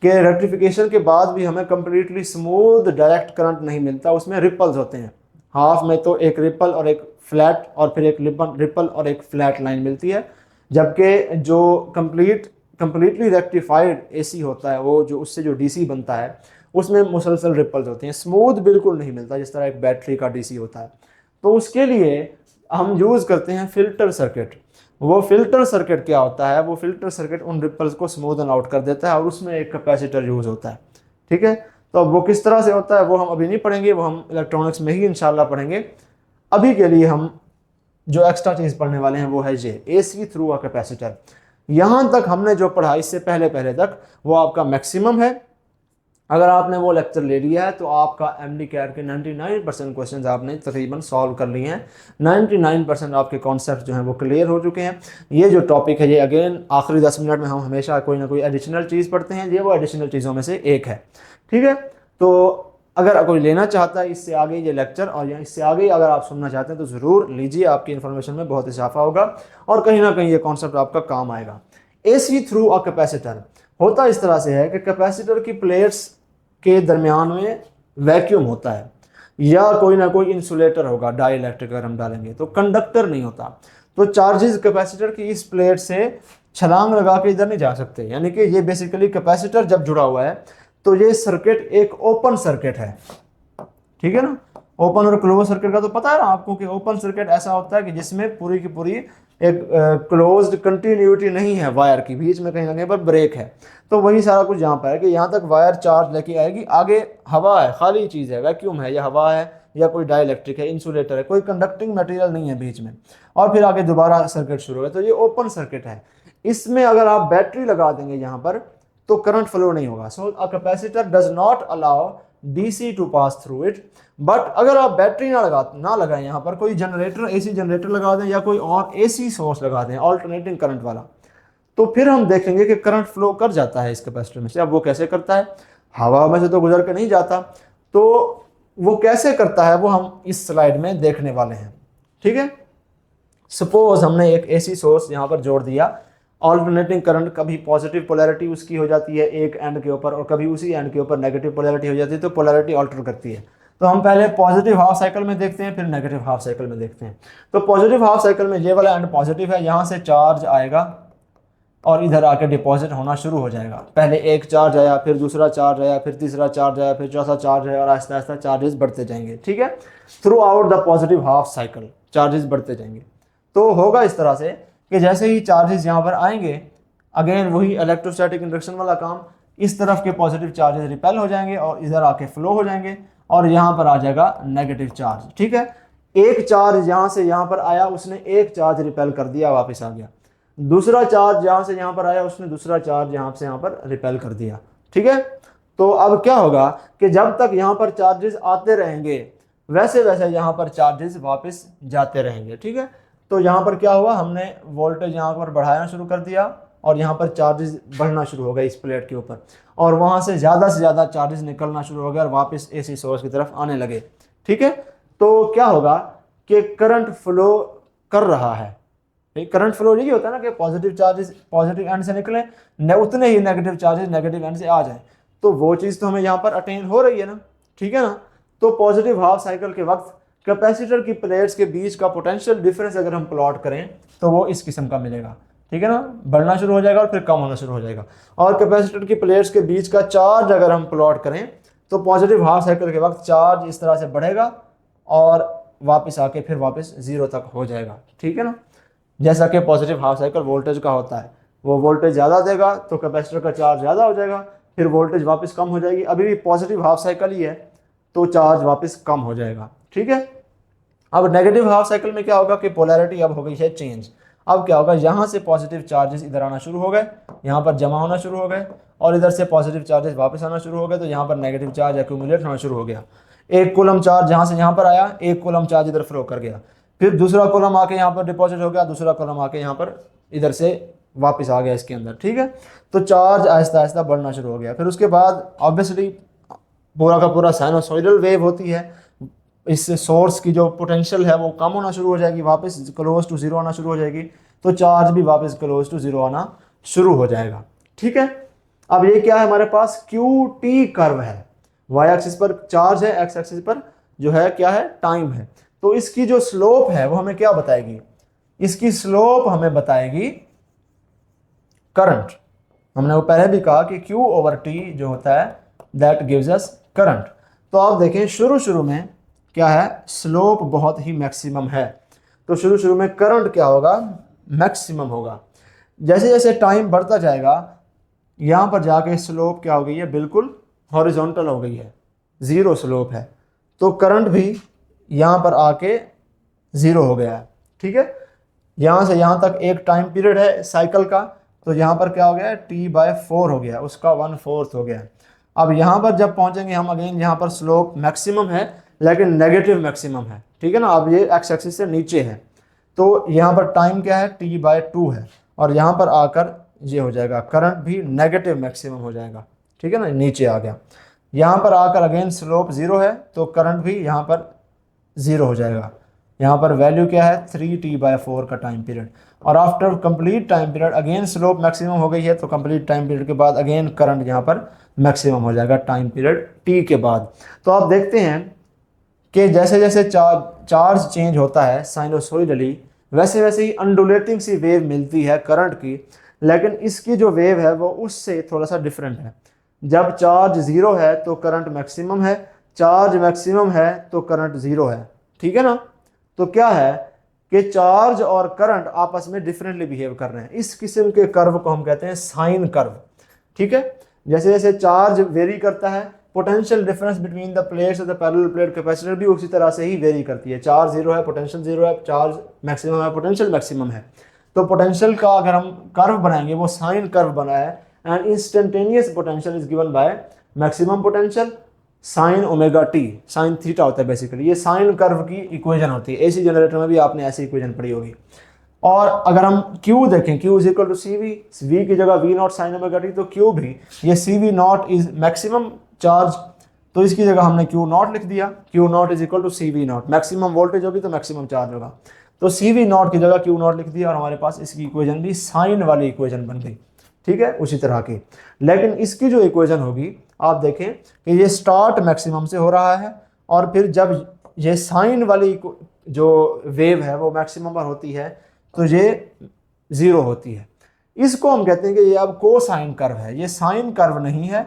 कि रेक्टिफिकेशन के बाद भी हमें कंप्लीटली स्मूथ डायरेक्ट करंट नहीं मिलता, उसमें रिपल्स होते हैं। हाफ में तो एक रिपल और एक फ्लैट, और फिर एक रिपल और एक फ्लैट लाइन मिलती है। जबकि जो कंप्लीटली रेक्टिफाइड एसी होता है, वो जो उससे जो डीसी बनता है उसमें मुसलसल रिपल्स होते हैं, स्मूथ बिल्कुल नहीं मिलता जिस तरह एक बैटरी का डीसी होता है। तो उसके लिए हम यूज़ करते हैं फिल्टर सर्किट। वो फिल्टर सर्किट क्या होता है, वो फिल्टर सर्किट उन रिपल्स को स्मूदन आउट कर देता है और उसमें एक कैपेसिटर यूज़ होता है, ठीक है। तो अब वो किस तरह से होता है वो हम अभी नहीं पढ़ेंगे, वो हम इलेक्ट्रॉनिक्स में ही इंशाल्लाह पढ़ेंगे। अभी के लिए हम जो एक्स्ट्रा चीज़ पढ़ने वाले हैं वो है ये एसी थ्रू अ कैपेसिटर। यहाँ तक हमने जो पढ़ा इससे पहले तक वो आपका मैक्सिमम है। अगर आपने वो लेक्चर ले लिया है तो आपका एमडी कैट के 99% क्वेश्चंस आपने तकरीबन सॉल्व कर लिए हैं। 99% आपके कॉन्सेप्ट जो हैं वो क्लियर हो चुके हैं। ये जो टॉपिक है ये अगेन आखिरी 10 मिनट में हम हमेशा कोई ना कोई एडिशनल चीज़ पढ़ते हैं, ये वो एडिशनल चीज़ों में से एक है, ठीक है। तो अगर कोई लेना चाहता है इससे आगे ये लेक्चर और या इससे आगे अगर आप सुनना चाहते हैं तो ज़रूर लीजिए, आपकी इन्फॉर्मेशन में बहुत इजाफा होगा और कहीं ना कहीं ये कॉन्सेप्ट आपका काम आएगा। एसी थ्रू अ कैपेसिटर होता इस तरह से है कि कैपेसिटर की प्लेट्स के दरमियान में वैक्यूम होता है या कोई ना कोई इंसुलेटर होगा, डाई इलेक्ट्रिक अगर हम डालेंगे तो कंडक्टर नहीं होता। तो चार्जेस कैपेसिटर की इस प्लेट से छलांग लगा के इधर नहीं जा सकते, यानी कि ये बेसिकली कैपेसिटर जब जुड़ा हुआ है तो ये सर्किट एक ओपन सर्किट है, ठीक है ना। ओपन और क्लोज सर्किट का तो पता है ना आपको कि ओपन सर्किट ऐसा होता है कि जिसमें पूरी की पूरी एक क्लोज्ड कंटिन्यूटी नहीं है, वायर की बीच में कहीं ना कहीं पर ब्रेक है। तो वही सारा कुछ यहाँ पर है कि यहाँ तक वायर चार्ज लेके आएगी, आगे हवा है, खाली चीज़ है, वैक्यूम है या हवा है या कोई डाइलेक्ट्रिक है, इंसुलेटर है, कोई कंडक्टिंग मटेरियल नहीं है बीच में, और फिर आगे दोबारा सर्किट शुरू है। तो ये ओपन सर्किट है। इसमें अगर आप बैटरी लगा देंगे यहाँ पर तो करंट फ्लो नहीं होगा। So a capacitor does not allow DC to pass through it. But अगर आप बैटरी ना लगाएं, यहाँ पर कोई जनरेटर, एसी जनरेटर लगा दें या कोई और एसी सोर्स लगा दें ऑल्टरनेटिंग करंट वाला, तो फिर हम देखेंगे कि करंट फ्लो कर जाता है इस कैपेसिटर में से। अब वो कैसे करता है, हवा में से तो गुजर के नहीं जाता, तो वो कैसे करता है वो हम इस स्लाइड में देखने वाले हैं, ठीक है। सपोज हमने एक एसी सोर्स यहाँ पर जोड़ दिया, ऑल्टरनेटिंग करंट, कभी पॉजिटिव पोलैरिटी उसकी हो जाती है एक एंड के ऊपर और कभी उसी एंड के ऊपर नेगेटिव पोलैरिटी हो जाती है, तो पोलैरिटी ऑल्टर करती है। तो हम पहले पॉजिटिव हाफ साइकिल में देखते हैं, फिर नेगेटिव हाफ साइकिल में देखते हैं। तो पॉजिटिव हाफ साइकिल में ये वाला एंड पॉजिटिव है, यहाँ से चार्ज आएगा और इधर आके डिपॉजिट होना शुरू हो जाएगा। पहले एक चार्ज आया, फिर दूसरा चार्ज आया, फिर तीसरा चार्ज आया, फिर चौथा चार्ज आया और आहिस्ता आहिस्ता चार्जेस बढ़ते जाएंगे, ठीक है। Through out the positive half cycle charges बढ़ते जाएंगे। तो होगा इस तरह से कि जैसे ही चार्जेस यहाँ पर आएंगे, अगेन वही इलेक्ट्रोस्टैटिक इंडक्शन वाला काम, इस तरफ के पॉजिटिव चार्जेस रिपेल हो जाएंगे और इधर आके फ्लो हो जाएंगे और यहाँ पर आ जाएगा नेगेटिव चार्ज, ठीक है। एक चार्ज यहाँ से यहाँ पर आया, उसने एक चार्ज रिपेल कर दिया, वापस आ गया। दूसरा चार्ज यहाँ से यहाँ पर आया, उसने दूसरा चार्ज यहाँ से यहाँ पर रिपेल कर दिया। ठीक है, तो अब क्या होगा कि जब तक यहाँ पर चार्जेस आते रहेंगे वैसे वैसे यहाँ पर चार्जेस वापस जाते रहेंगे। ठीक है, तो यहाँ पर क्या हुआ, हमने वोल्टेज यहाँ पर बढ़ाना शुरू कर दिया और यहाँ पर चार्जेस बढ़ना शुरू हो गए इस प्लेट के ऊपर, और वहाँ से ज़्यादा चार्जेस निकलना शुरू हो गए और वापस एसी सोर्स की तरफ आने लगे। ठीक है, तो क्या होगा कि करंट फ्लो कर रहा है। करंट फ्लो यही होता है ना कि पॉजिटिव चार्जेस पॉजिटिव एंड से निकले, उतने ही नेगेटिव चार्जेस नेगेटिव एंड से आ जाए, तो वो चीज़ तो हमें यहाँ पर अटेन हो रही है ना। ठीक है ना, तो पॉजिटिव हाफ साइकिल के वक्त कैपेसिटर की प्लेट्स के बीच का पोटेंशियल डिफरेंस अगर हम प्लॉट करें तो वो इस किस्म का मिलेगा। ठीक है ना, बढ़ना शुरू हो जाएगा और फिर कम होना शुरू हो जाएगा। और कैपेसिटर की प्लेट्स के बीच का चार्ज अगर हम प्लॉट करें तो पॉजिटिव हाफ साइकिल के वक्त चार्ज इस तरह से बढ़ेगा और वापस आके फिर वापस जीरो तक हो जाएगा। ठीक है ना, जैसा कि पॉजिटिव हाफ साइकिल वोल्टेज का होता है, वो वोल्टेज ज़्यादा देगा तो कैपेसिटर का चार्ज ज़्यादा हो जाएगा, फिर वोल्टेज वापस कम हो जाएगी। अभी भी पॉजिटिव हाफ साइकिल ही है तो चार्ज वापस कम हो जाएगा। ठीक है, अब नेगेटिव हाफ साइकिल में क्या होगा कि पोलैरिटी अब हो गई है चेंज। अब क्या होगा, यहाँ से पॉजिटिव चार्जेस इधर आना शुरू हो गए, यहाँ पर जमा होना शुरू हो गए, और इधर से पॉजिटिव चार्जेस वापस आना शुरू हो गए, तो यहाँ पर नेगेटिव चार्ज एक्यूमुलेट होना शुरू हो गया। एक कूलम चार्ज यहाँ से यहाँ पर आया, एक कूलम चार्ज इधर फ्लो कर गया, फिर दूसरा कॉलम आके यहाँ पर डिपॉजिट हो गया, दूसरा कॉलम आके यहाँ पर इधर से वापस आ गया इसके अंदर। ठीक है, तो चार्ज आहिस्ता आहिस्ता बढ़ना शुरू हो गया। फिर उसके बाद ऑब्वियसली पूरा का पूरा साइनोसॉइडल वेव होती है, इससे सोर्स की जो पोटेंशियल है वो कम होना शुरू हो जाएगी, वापस क्लोज टू जीरो आना शुरू हो जाएगी, तो चार्ज भी वापस क्लोज टू जीरो आना शुरू हो जाएगा। ठीक है, अब ये क्या है, हमारे पास क्यू टी कर्व है, वाई एक्सिस पर चार्ज है, एक्स एक्सिस पर जो है क्या है, टाइम है। तो इसकी जो स्लोप है वो हमें क्या बताएगी, इसकी स्लोप हमें बताएगी करंट। हमने वो पहले भी कहा कि Q ओवर T जो होता है दैट गिव्स अस करंट। तो आप देखें शुरू में क्या है, स्लोप बहुत ही मैक्सिमम है, तो शुरू में करंट क्या होगा, मैक्सिमम होगा। जैसे जैसे टाइम बढ़ता जाएगा यहाँ पर जाके स्लोप क्या हो गई है, बिल्कुल हॉरिजॉन्टल हो गई है, ज़ीरो स्लोप है, तो करंट भी यहाँ पर आके ज़ीरो हो गया है। ठीक है, यहाँ से यहाँ तक एक टाइम पीरियड है साइकिल का, तो यहाँ पर क्या हो गया है, T/4 हो गया, उसका 1/4 हो गया। अब यहाँ पर जब पहुँचेंगे हम अगेन, यहाँ पर स्लोप मैक्सिमम है लेकिन नेगेटिव मैक्सिमम है। ठीक है ना, अब ये एक्स एक्सिस से नीचे है, तो यहाँ पर टाइम क्या है, T/2 है, और यहाँ पर आकर ये हो जाएगा, करंट भी नेगेटिव मैक्सिमम हो जाएगा। ठीक है ना, नीचे आ गया। यहाँ पर आकर अगेन स्लोप ज़ीरो है, तो करंट भी यहाँ पर ज़ीरो हो जाएगा। यहाँ पर वैल्यू क्या है, 3T/4 का टाइम पीरियड, और after complete time period again slope maximum हो गई है, तो कंप्लीट टाइम पीरियड के बाद अगेन करंट यहाँ पर मैक्सिमम हो जाएगा टाइम पीरियड T के बाद। तो आप देखते हैं कि जैसे जैसे चार्ज चेंज होता है साइनोसॉइडली, वैसे वैसे ही अंडुलेटिंग सी वेव मिलती है करंट की, लेकिन इसकी जो वेव है वो उससे थोड़ा सा डिफरेंट है। जब चार्ज ज़ीरो है तो करंट मैक्सिमम है, चार्ज मैक्सिमम है तो करंट ज़ीरो है। ठीक है ना, तो क्या है कि चार्ज और करंट आपस में डिफरेंटली बिहेव कर रहे हैं। इस किस्म के कर्व को हम कहते हैं साइन कर्व। ठीक है, जैसे जैसे चार्ज वेरी करता है, potential difference between the plates of the parallel plate capacitor भी उसी तरह से ही वेरी करती है। चार्ज ज़ीरो है, पोटेंशियल ज़ीरो है, चार्ज मैक्सिमम है, पोटेंशियल मैक्सिमम है। तो पोटेंशियल का अगर हम कर्व बनाएंगे, वो साइन कर्व बना है, and instantaneous potential is given by maximum potential sign omega T, sine theta होता है बेसिकली। ये साइन कर्व की इक्वेशन होती है, एसी जनरेटर में भी आपने ऐसी इक्वेशन पढ़ी होगी। और अगर हम Q देखें, Q is equal to CV, V की जगह V0 साइन ओमेगा टी, तो Q भी ये CV0 इज मैक्सिमम चार्ज, तो इसकी जगह हमने Q0 लिख दिया। Q0 is equal to CV0, maximum voltage होगी तो मैक्सिमम चार्ज होगा, तो CV0 की जगह Q0 लिख दिया, और हमारे पास इसकी इक्वेशन भी साइन वाली इक्वेशन बन गई। ठीक है, उसी तरह की। लेकिन इसकी जो इक्वेशन होगी, आप देखें कि ये स्टार्ट मैक्सिमम से हो रहा है, और फिर जब ये साइन वाली जो वेव है वो मैक्सिमम पर होती है तो ये ज़ीरो होती है। इसको हम कहते हैं कि ये अब कोसाइन कर्व है, ये साइन कर्व नहीं है,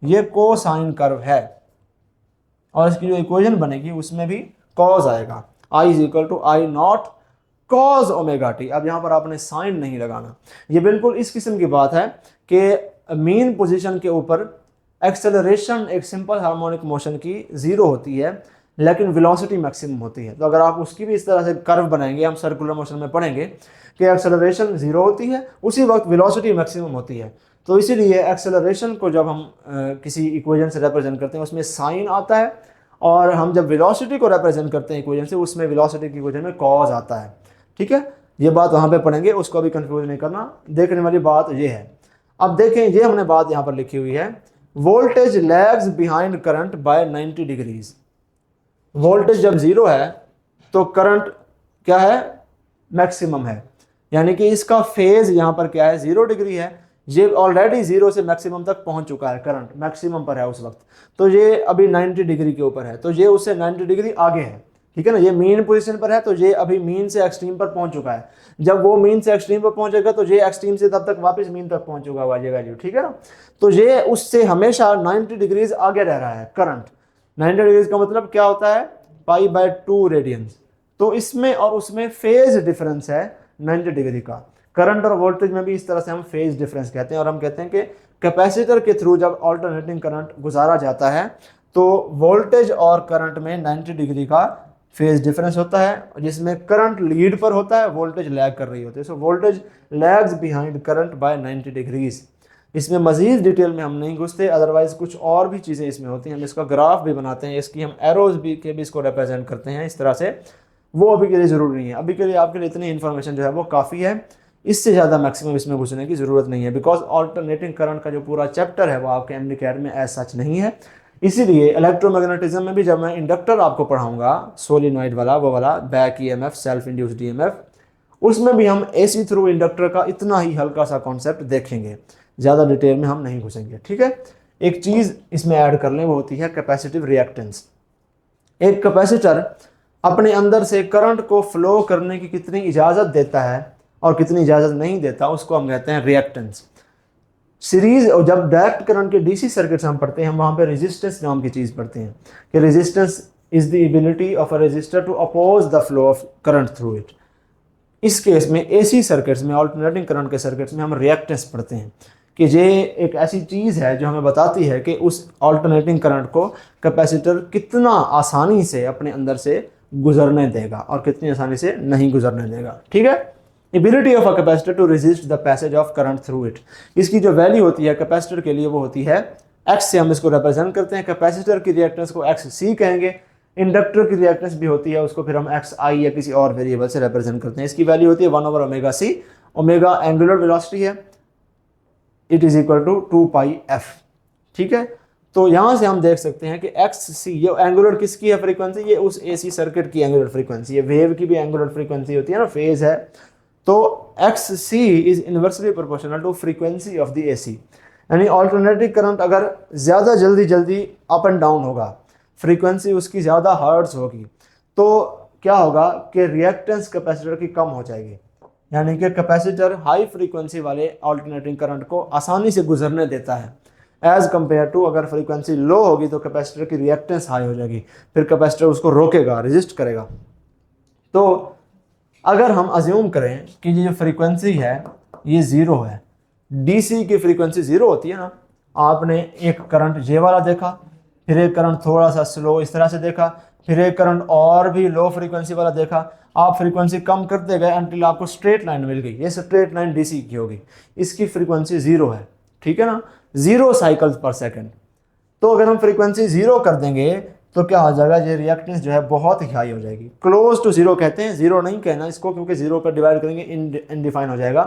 ये कोसाइन कर्व है। और इसकी जो इक्वेशन बनेगी उसमें भी कॉज आएगा, I is equal to I0 cos omega T. अब यहाँ पर आपने साइन नहीं लगाना। ये बिल्कुल इस किस्म की बात है कि मीन पोजीशन के ऊपर एक्सेलरेशन एक सिंपल हार्मोनिक मोशन की ज़ीरो होती है, लेकिन वेलोसिटी मैक्सिमम होती है। तो अगर आप उसकी भी इस तरह से कर्व बनाएंगे, हम सर्कुलर मोशन में पढ़ेंगे कि एक्सेलरेशन जीरो होती है, उसी वक्त वेलोसिटी मैक्सिमम होती है। तो इसीलिए एक्सेलरेशन को जब हम किसी इक्वेशन से रिप्रेजेंट करते हैं उसमें साइन आता है, और हम जब वेलोसिटी को रिप्रेजेंट करते हैं इक्वेशन से उसमें वेलोसिटी की इक्वेशन में कॉज आता है। ठीक है, ये बात वहाँ पे पढ़ेंगे, उसको अभी कंफ्यूज नहीं करना। देखने वाली बात ये है, अब देखें ये हमने बात यहाँ पर लिखी हुई है, voltage lags behind current by 90 degrees. Voltage जब जीरो है तो करंट क्या है, मैक्सिमम है, यानी कि इसका फेज यहाँ पर क्या है, 0 डिग्री है। ये ऑलरेडी जीरो से मैक्सिमम तक पहुंच चुका है, करंट मैक्सिमम पर है उस वक्त, तो ये अभी 90 डिग्री के ऊपर है, तो ये उससे 90 डिग्री आगे है। ठीक है ना, ये मीन पोजीशन पर है, तो ये अभी मीन से एक्सट्रीम पर पहुंच चुका है। जब वो मीन से एक्सट्रीम पर पहुंचेगा तो ये एक्सट्रीम से तब तक वापस मीन तक पहुंच चुका हुआ ये वैल्यू। ठीक है ना, तो ये उससे हमेशा 90 डिग्रीज आगे रह रहा है करंट। 90 डिग्रीज का मतलब क्या होता है, π/2 रेडियंस। तो इसमें और उसमें फेज डिफरेंस है 90 डिग्री का। करंट और वोल्टेज में भी इस तरह से हम फेज डिफरेंस कहते हैं, और हम कहते हैं कि कैपेसिटर के थ्रू जब ऑल्टरनेटिंग करंट गुजारा जाता है तो वोल्टेज और करंट में 90 डिग्री का फेज डिफरेंस होता है, जिसमें करंट लीड पर होता है, वोल्टेज लैग कर रही होती है। So voltage lags behind current by 90 degrees. इसमें मजीद डिटेल में हम नहीं घुसते, अदरवाइज कुछ और भी चीज़ें इसमें होती हैं, हम इसका ग्राफ भी बनाते हैं, इसकी हम एरोज भी के भी इसको रिप्रेजेंट करते हैं इस तरह से। वो अभी के लिए ज़रूरी नहीं है, अभी के लिए आपके लिए इतनी इन्फॉर्मेशन जो है वो काफ़ी है, इससे ज़्यादा मैक्सिमम इसमें घुसने की ज़रूरत नहीं है, बिकॉज ऑल्टरनेटिंग करंट का जो पूरा चैप्टर है वो आपके एमडी कैड में एज सच नहीं है। इसीलिए इलेक्ट्रोमैग्नेटिज्म में भी जब मैं इंडक्टर आपको पढ़ाऊंगा सोलिनॉइड वाला, वो वाला back EMF, self induced EMF, उसमें भी हम एसी थ्रू इंडक्टर का इतना ही हल्का सा कॉन्सेप्ट देखेंगे, ज़्यादा डिटेल में हम नहीं घुसेंगे। ठीक है, एक चीज़ इसमें ऐड कर लें, वो होती है कैपेसिटिव रिएक्टेंस। एक कैपेसिटर अपने अंदर से करंट को फ्लो करने की कितनी इजाज़त देता है और कितनी इजाज़त नहीं देता, उसको हम कहते हैं रिएक्टेंस। सीरीज और जब डायरेक्ट करंट के डीसी सर्किट्स हम पढ़ते हैं, हम वहाँ पे रेजिस्टेंस नाम की चीज़ पढ़ते हैं कि resistance is the ability of a resistor to oppose the flow of current through it. इस केस में एसी सर्किट्स में, ऑल्टरनेटिंग करंट के सर्किट्स में हम रिएक्टेंस पढ़ते हैं कि ये एक ऐसी चीज़ है जो हमें बताती है कि उस ऑल्टरनेटिंग करंट को कैपेसिटर कितना आसानी से अपने अंदर से गुजरने देगा और कितनी आसानी से नहीं गुजरने देगा। ठीक है, ability of a capacitor to resist the passage of current through it. इसकी जो वैल्यू होती है कैपेसिटर के लिए वो होती है एक्स से, हम इसको रिप्रेजेंट करते हैं। कैपेसिटर की रिएक्टेंस को एक्स सी कहेंगे, इंडक्टर की रिएक्टेंस भी होती है, उसको फिर हम एक्स आई या किसी और वेरिएबल से रिप्रेजेंट करते हैं। इसकी वैल्यू होती है 1/ωc। ओमेगा एंगुलर वेलोसिटी है, it is equal to 2πf। ठीक है, तो यहाँ से हम देख सकते हैं कि एक्स सी, ये एंगुलर किसकी है फ्रीक्वेंसी, ये उस एसी सर्किट की एंगुलर फ्रीक्वेंसी है। वेव की भी एंगुलर फ्रीक्वेंसी होती है ना, फेज है, तो X C is inversely proportional to frequency of the AC. यानी ऑल्टरनेटिंग करंट अगर ज़्यादा जल्दी अप एंड डाउन होगा, फ्रीक्वेंसी उसकी ज़्यादा हर्ट्ज होगी, तो क्या होगा कि रिएक्टेंस कैपेसिटर की कम हो जाएगी। यानी कि कैपेसिटर हाई फ्रीक्वेंसी वाले ऑल्टरनेटिंग करंट को आसानी से गुजरने देता है, एज़ कम्पेयर टू अगर फ्रीक्वेंसी लो होगी तो कैपेसिटर की रिएक्टेंस हाई हो जाएगी, फिर कैपेसिटर उसको रोकेगा, रेजिस्ट करेगा। तो अगर हम अज्यूम करें कि ये जो फ्रीक्वेंसी है ये ज़ीरो है, डीसी की फ्रीक्वेंसी ज़ीरो होती है ना, आपने एक करंट जे वाला देखा, फिर एक करंट थोड़ा सा स्लो इस तरह से देखा, फिर एक करंट और भी लो फ्रीक्वेंसी वाला देखा, आप फ्रीक्वेंसी कम करते गए अंटिल आपको स्ट्रेट लाइन मिल गई। ये स्ट्रेट लाइन डीसी की होगी, इसकी फ्रीक्वेंसी ज़ीरो है। ठीक है ना, 0 साइकिल्स पर सेकंड। तो अगर हम फ्रीक्वेंसी ज़ीरो कर देंगे तो क्या हो जाएगा, ये रिएक्टेंस जो है बहुत ही हाई हो जाएगी, क्लोज टू ज़ीरो कहते हैं, ज़ीरो नहीं कहना इसको, क्योंकि ज़ीरो पर डिवाइड करेंगे इनडिफाइन हो जाएगा।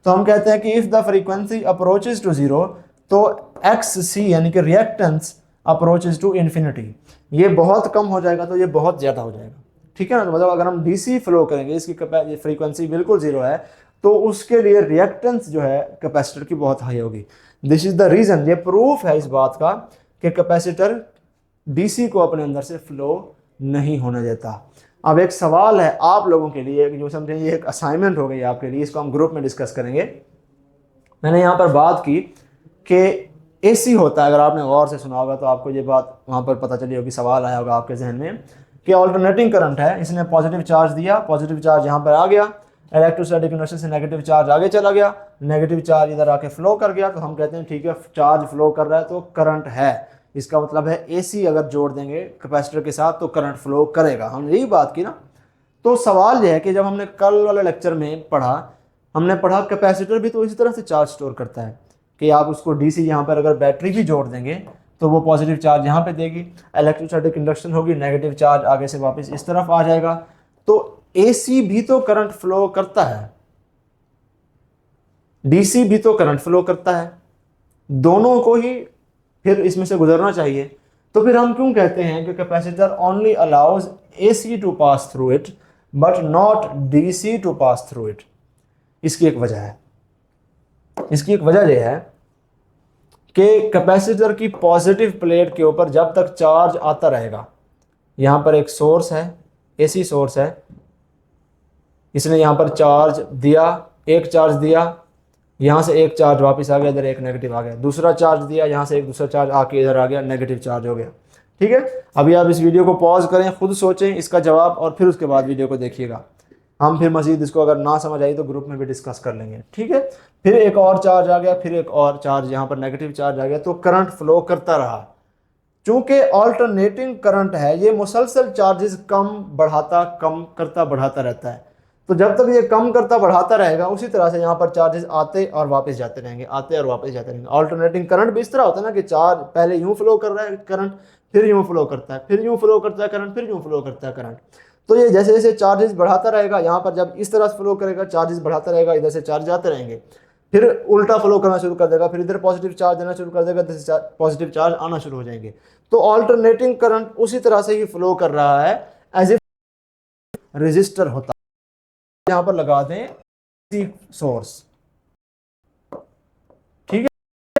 तो हम कहते हैं कि if the frequency approaches to zero, तो एक्स सी यानी कि रिएक्टेंस अप्रोचेज टू इन्फिनिटी, ये बहुत कम हो जाएगा तो ये बहुत ज़्यादा हो जाएगा। ठीक है ना, तो मतलब अगर हम डीसी फ्लो करेंगे, इसकी फ्रीक्वेंसी बिल्कुल ज़ीरो है, तो उसके लिए रिएक्टेंस जो है कैपेसिटर की बहुत हाई होगी। दिस इज द रीज़न, ये प्रूफ है इस बात का कि कैपेसिटर डीसी को अपने अंदर से फ्लो नहीं होने देता। अब एक सवाल है आप लोगों के लिए, जो समझें ये एक असाइनमेंट हो गई आपके लिए, इसको हम ग्रुप में डिस्कस करेंगे। मैंने यहाँ पर बात की कि एसी होता है, अगर आपने गौर से सुना होगा तो आपको ये बात वहाँ पर पता चली होगी, सवाल आया होगा आपके जहन में कि ऑल्टरनेटिंग करंट है, इसने पॉजिटिव चार्ज दिया, पॉजिटिव चार्ज यहाँ पर आ गया, इलेक्ट्रोस्टैटिक इनर्शिया से नेगेटिव चार्ज आगे चला गया, नेगेटिव चार्ज इधर आके फ्लो कर गया, तो हम कहते हैं ठीक है चार्ज फ्लो कर रहा है तो करंट है। इसका मतलब है AC अगर जोड़ देंगे कैपेसिटर के साथ तो करंट फ्लो करेगा। हमने यही बात की ना। तो सवाल यह है कि जब हमने कल वाले लेक्चर में पढ़ा, हमने पढ़ा कैपेसिटर भी तो इसी तरह से चार्ज स्टोर करता है कि आप उसको DC यहाँ पर अगर बैटरी भी जोड़ देंगे तो वो पॉजिटिव चार्ज यहाँ पे देगी, इलेक्ट्रोस्टैटिक इंडक्शन होगी, नेगेटिव चार्ज आगे से वापस इस तरफ आ जाएगा। तो AC भी तो करंट फ्लो करता है, DC भी तो करंट फ्लो करता है, दोनों को ही फिर इसमें से गुजरना चाहिए। तो फिर हम क्यों कहते हैं कि capacitor only allows AC to pass through it but not DC to pass through it? इसकी एक वजह है, इसकी एक वजह यह है कि कैपेसिटर की पॉजिटिव प्लेट के ऊपर जब तक चार्ज आता रहेगा, यहाँ पर एक सोर्स है, AC सोर्स है, इसने यहाँ पर चार्ज दिया, एक चार्ज दिया, यहाँ से एक चार्ज वापस आ गया, इधर एक नेगेटिव आ गया, दूसरा चार्ज दिया, यहाँ से एक दूसरा चार्ज आके इधर आ गया, नेगेटिव चार्ज हो गया। ठीक है, अभी आप इस वीडियो को पॉज करें, खुद सोचें इसका जवाब और फिर उसके बाद वीडियो को देखिएगा। हम फिर मजीद इसको अगर ना समझ आई तो ग्रुप में भी डिस्कस कर लेंगे। ठीक है, फिर एक और चार्ज आ गया, फिर एक और चार्ज, यहाँ पर नेगेटिव चार्ज आ गया, तो करंट फ्लो करता रहा। चूंकि ऑल्टरनेटिंग करंट है, ये मुसलसल चार्जेस कम बढ़ाता, कम करता, बढ़ाता रहता है। तो जब तक ये कम करता बढ़ाता रहेगा, उसी तरह से यहाँ पर चार्जेस आते और वापस जाते रहेंगे, आते और वापस जाते रहेंगे। ऑल्टरनेटिंग करंट भी इस तरह होता है ना कि चार्ज पहले यूँ फ्लो कर रहा है करंट, फिर यूँ फ्लो करता है, फिर यूँ फ्लो करता है करंट, फिर यूँ फ्लो करता है करंट। तो ये जैसे जैसे चार्जेस बढ़ाता रहेगा, यहाँ पर जब इस तरह से फ्लो करेगा चार्जेस बढ़ाता रहेगा, इधर से चार्ज आते रहेंगे, फिर उल्टा फ्लो करना शुरू कर देगा, फिर इधर पॉजिटिव चार्ज देना शुरू कर देगा, इधर से पॉजिटिव चार्ज आना शुरू हो जाएंगे। तो ऑल्टरनेटिंग करंट उसी तरह से ही फ्लो कर रहा है एज इफ रेजिस्टर होता है। यहाँ पर लगा दें सोर्स, ठीक है,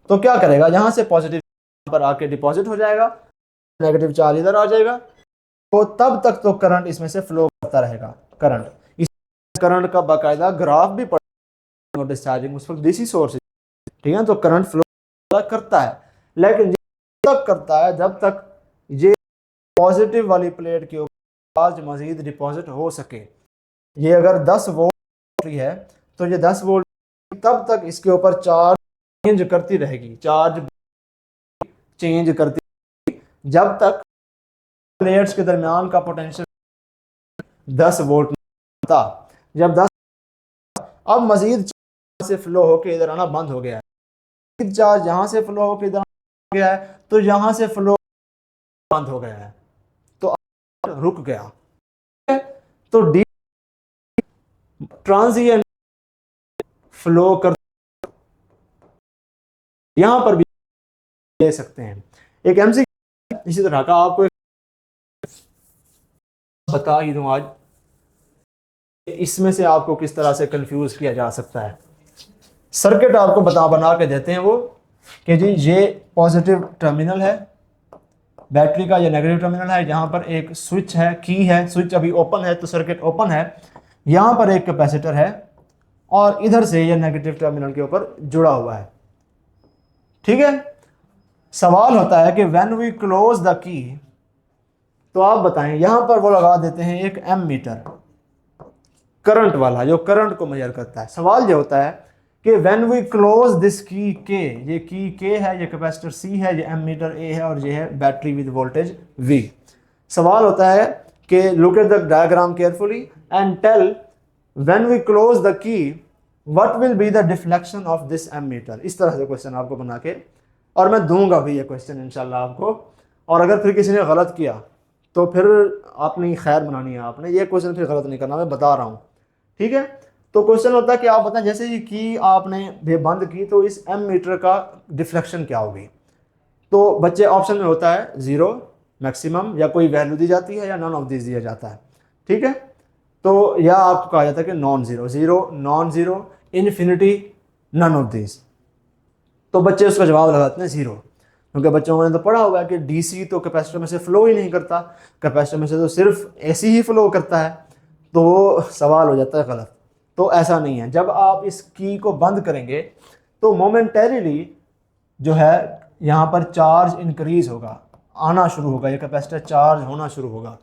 तो क्या करेगा, यहां से पॉजिटिव पर आके डिपॉजिट हो जाएगा, नेगेटिव चार्ज इधर आ जाएगा, तो तब तक तो करंट इसमें से फ्लो करता रहेगा। करंट, इस करंट का बाकायदा ग्राफ भी पढ़ा, डिस्चार्जिंग उस वक्त DC सोर्स, ठीक है, तो करंट फ्लो करता है, लेकिन जब तक करता है जब तक ये पॉजिटिव वाली प्लेट के ऊपर चार्ज मजीद डिपॉजिट हो सके। ये अगर 10 वोल्ट है तो ये 10 वोल्ट तब तक इसके ऊपर चार्ज चेंज करती रहेगी, चार्ज चेंज करती रहेगी, जब तक प्लेट्स के दरमियान का पोटेंशियल 10 वोल्ट था। जब 10, अब मजीद से फ्लो होके इधर आना बंद हो गया है, चार्ज यहां से फ्लो होके इधर आ गया है, तो यहां से फ्लो बंद हो गया है, तो रुक गया। तो डी ट्रांजिएंट फ्लो कर, यहां पर भी ले सकते हैं। एक MCQ इसी तरह का आपको बता ही दूं आज, इसमें से आपको किस तरह से कंफ्यूज किया जा सकता है। सर्किट आपको बना के देते हैं वो कि जी ये पॉजिटिव टर्मिनल है बैटरी का, ये नेगेटिव टर्मिनल है, यहाँ पर एक स्विच है, की है, स्विच अभी ओपन है तो सर्किट ओपन है, यहाँ पर एक कैपेसिटर है और इधर से ये नेगेटिव टर्मिनल के ऊपर जुड़ा हुआ है। ठीक है, सवाल होता है कि व्हेन वी क्लोज द की, तो आप बताएं, यहां पर वो लगा देते हैं एक एमीटर करंट वाला जो करंट को मेजर करता है। सवाल ये होता है कि व्हेन वी क्लोज दिस की के, ये की के है, ये कैपेसिटर C है, ये एमीटर A है और ये है बैटरी विद वोल्टेज V। सवाल होता है कि look at the diagram carefully and tell when we close the key what will be the deflection of this ammeter. इस तरह से क्वेश्चन आपको बना के, और मैं दूंगा भी ये क्वेश्चन इंशाल्लाह आपको, और अगर फिर किसी ने गलत किया तो फिर आपने खैर बनानी है, आपने ये क्वेश्चन फिर गलत नहीं करना, मैं बता रहा हूँ। ठीक है, तो क्वेश्चन होता है कि आप बताएं, जैसे ये की आपने बंद की तो इस एमीटर का डिफ्लेक्शन क्या होगी। तो बच्चे ऑप्शन में होता है 0 मैक्सिमम, या कोई वैल्यू दी जाती है, या नॉन ऑफ दिस दिया जाता है। ठीक है, तो या आपको कहा जाता है कि non zero, zero, non zero, infinity, none of this. तो बच्चे उसका जवाब लगाते हैं 0, क्योंकि बच्चों ने तो पढ़ा होगा कि DC तो कैपेसिटर में से फ्लो ही नहीं करता, कैपेसिटर में से तो सिर्फ AC ही फ्लो करता है, तो सवाल हो जाता है गलत। तो ऐसा नहीं है, जब आप इस की को बंद करेंगे तो मोमेंटरीली जो है यहाँ पर चार्ज इंक्रीज होगा, आना शुरू होगा, ये कैपेसिटर चार्ज होना शुरू होगा।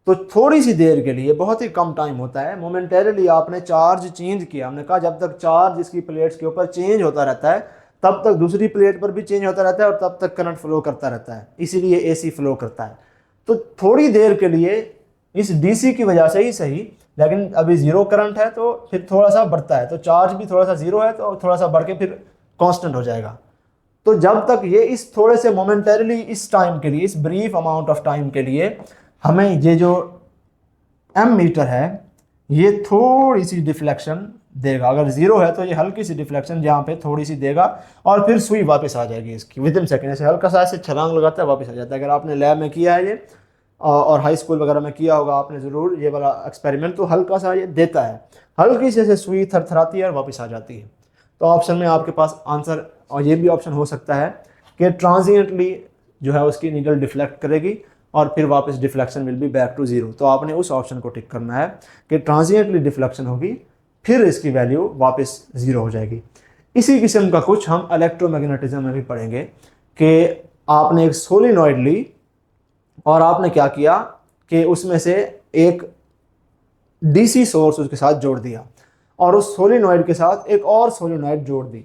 तो थोड़ी सी देर के लिए, बहुत ही कम टाइम होता है, मोमेंटरीली आपने चार्ज चेंज किया। हमने कहा जब तक चार्ज इसकी प्लेट्स के ऊपर चेंज होता रहता है तब तक दूसरी प्लेट पर भी चेंज होता रहता है और तब तक करंट फ्लो करता रहता है, इसीलिए एसी फ्लो करता है। तो थोड़ी देर के लिए इस डीसी की वजह से ही सही, लेकिन अभी ज़ीरो करंट है तो फिर थोड़ा सा बढ़ता है, तो चार्ज भी थोड़ा सा ज़ीरो है तो थोड़ा सा बढ़ के फिर कांस्टेंट हो जाएगा। तो जब तक ये इस थोड़े से मोमेंटरीली इस टाइम के लिए, इस ब्रीफ अमाउंट ऑफ टाइम के लिए हमें ये जो एम मीटर है ये थोड़ी सी डिफ्लेक्शन देगा। अगर ज़ीरो है तो ये हल्की सी डिफ्लेक्शन यहाँ पे थोड़ी सी देगा और फिर सुई वापस आ जाएगी इसकी विद इन सेकेंड। ऐसे हल्का सा ऐसे छलांग लगाता है वापस आ जाता है। अगर आपने लैब में किया है ये और हाई स्कूल वगैरह में किया होगा आपने ज़रूर ये वाला एक्सपेरिमेंट, तो हल्का सा ये देता है, हल्की से सुई थरथराती है और वापस आ जाती है। तो ऑप्शन में आपके पास आंसर, और ये भी ऑप्शन हो सकता है कि ट्रांजिएंटली जो है उसकी नीडल डिफ्लेक्ट करेगी और फिर वापस deflection will be back to zero. तो आपने उस ऑप्शन को टिक करना है कि ट्रांजिएंटली डिफ्लेक्शन होगी फिर इसकी वैल्यू वापस ज़ीरो हो जाएगी। इसी किस्म का कुछ हम इलेक्ट्रोमैग्नेटिज्म में भी पढ़ेंगे कि आपने एक सोलिनॉइड ली और आपने क्या किया कि उसमें से एक डीसी सोर्स उसके साथ जोड़ दिया और उस सोलिनॉइड के साथ एक और सोलिनॉइड जोड़ दी,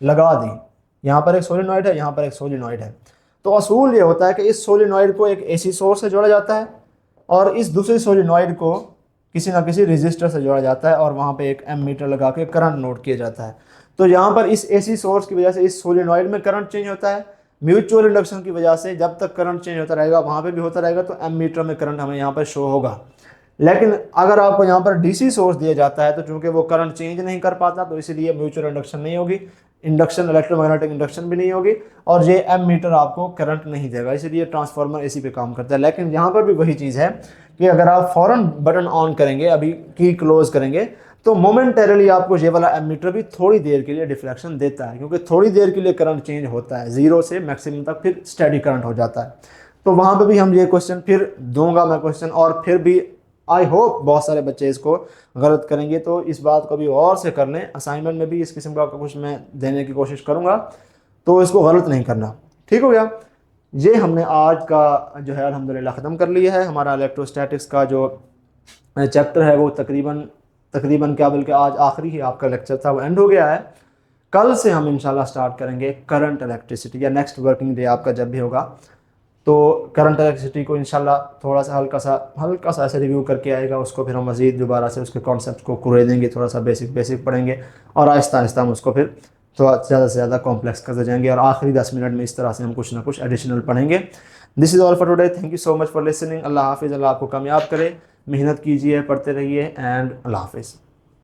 लगा दी। यहाँ पर एक सोलिनॉइड है, यहाँ पर एक सोलिनॉइड है। तो असूल ये होता है कि इस सोलिनॉइड को एक एसी सोर्स से जोड़ा जाता है और इस दूसरे सोलिनॉइड को किसी ना किसी रेजिस्टर से जोड़ा जाता है और वहाँ पे एक एम मीटर लगा के करंट नोट किया जाता है। तो यहाँ पर इस एसी सोर्स की वजह से इस सोलिनॉइड में करंट चेंज होता है, म्यूचुअल इंडक्शन की वजह से जब तक करंट चेंज होता रहेगा वहाँ पे भी होता रहेगा, तो एम मीटर में करंट हमें यहाँ पर शो होगा। लेकिन अगर आपको यहाँ पर डीसी सोर्स दिया जाता है तो चूंकि वो करंट चेंज नहीं कर पाता तो इसलिए म्यूचुअल इंडक्शन नहीं होगी, इंडक्शन इलेक्ट्रोमैग्नेटिक इंडक्शन भी नहीं होगी और ये एम मीटर आपको करंट नहीं देगा, इसलिए ट्रांसफार्मर एसी पे काम करता है। लेकिन यहाँ पर भी वही चीज़ है कि अगर आप फ़ौरन बटन ऑन करेंगे, अभी की क्लोज करेंगे, तो मोमेंटरली आपको ये वाला एम मीटर भी थोड़ी देर के लिए डिफ्लेक्शन देता है, क्योंकि थोड़ी देर के लिए करंट चेंज होता है ज़ीरो से मैक्सिमम तक, फिर स्टेडी करंट हो जाता है। तो वहाँ पर भी हम ये क्वेश्चन फिर दूंगा मैं क्वेश्चन, और फिर भी आई होप बहुत सारे बच्चे इसको गलत करेंगे, तो इस बात को भी और से कर लें। असाइनमेंट में भी इस किस्म का कुछ मैं देने की कोशिश करूँगा, तो इसको गलत नहीं करना। ठीक हो गया। ये हमने आज का जो है अल्हम्दुलिल्लाह ख़त्म कर लिया है। हमारा इलेक्ट्रोस्टैटिक्स का जो चैप्टर है वो तकरीबन क्या बल्कि आज आखिरी ही आपका लेक्चर था, वो एंड हो गया है। कल से हम इंशाल्लाह स्टार्ट करेंगे करंट इलेक्ट्रिसिटी, या नेक्स्ट वर्किंग डे आपका जब भी होगा तो करंट इलेक्ट्रिसिटी को इंशाल्लाह थोड़ा सा हल्का सा ऐसे रिव्यू करके आएगा। उसको फिर हम मज़ीद दोबारा से उसके कॉन्सेप्ट को कुरेदेंगे, थोड़ा सा बेसिक पढ़ेंगे और आहिस्ता आहिस्ता हम उसको फिर थोड़ा ज़्यादा से ज़्यादा कॉम्प्लेक्स करते जाएंगे और आखिरी 10 मिनट में इस तरह से हम कुछ ना कुछ एडिशनल पढ़ेंगे। This is all for today. Thank you so much for listening. अल्लाह हाफिज़। अल्लाह आपको कामयाब करे, मेहनत कीजिए, पढ़ते रहिए एंड अल्लाह हाफिज़।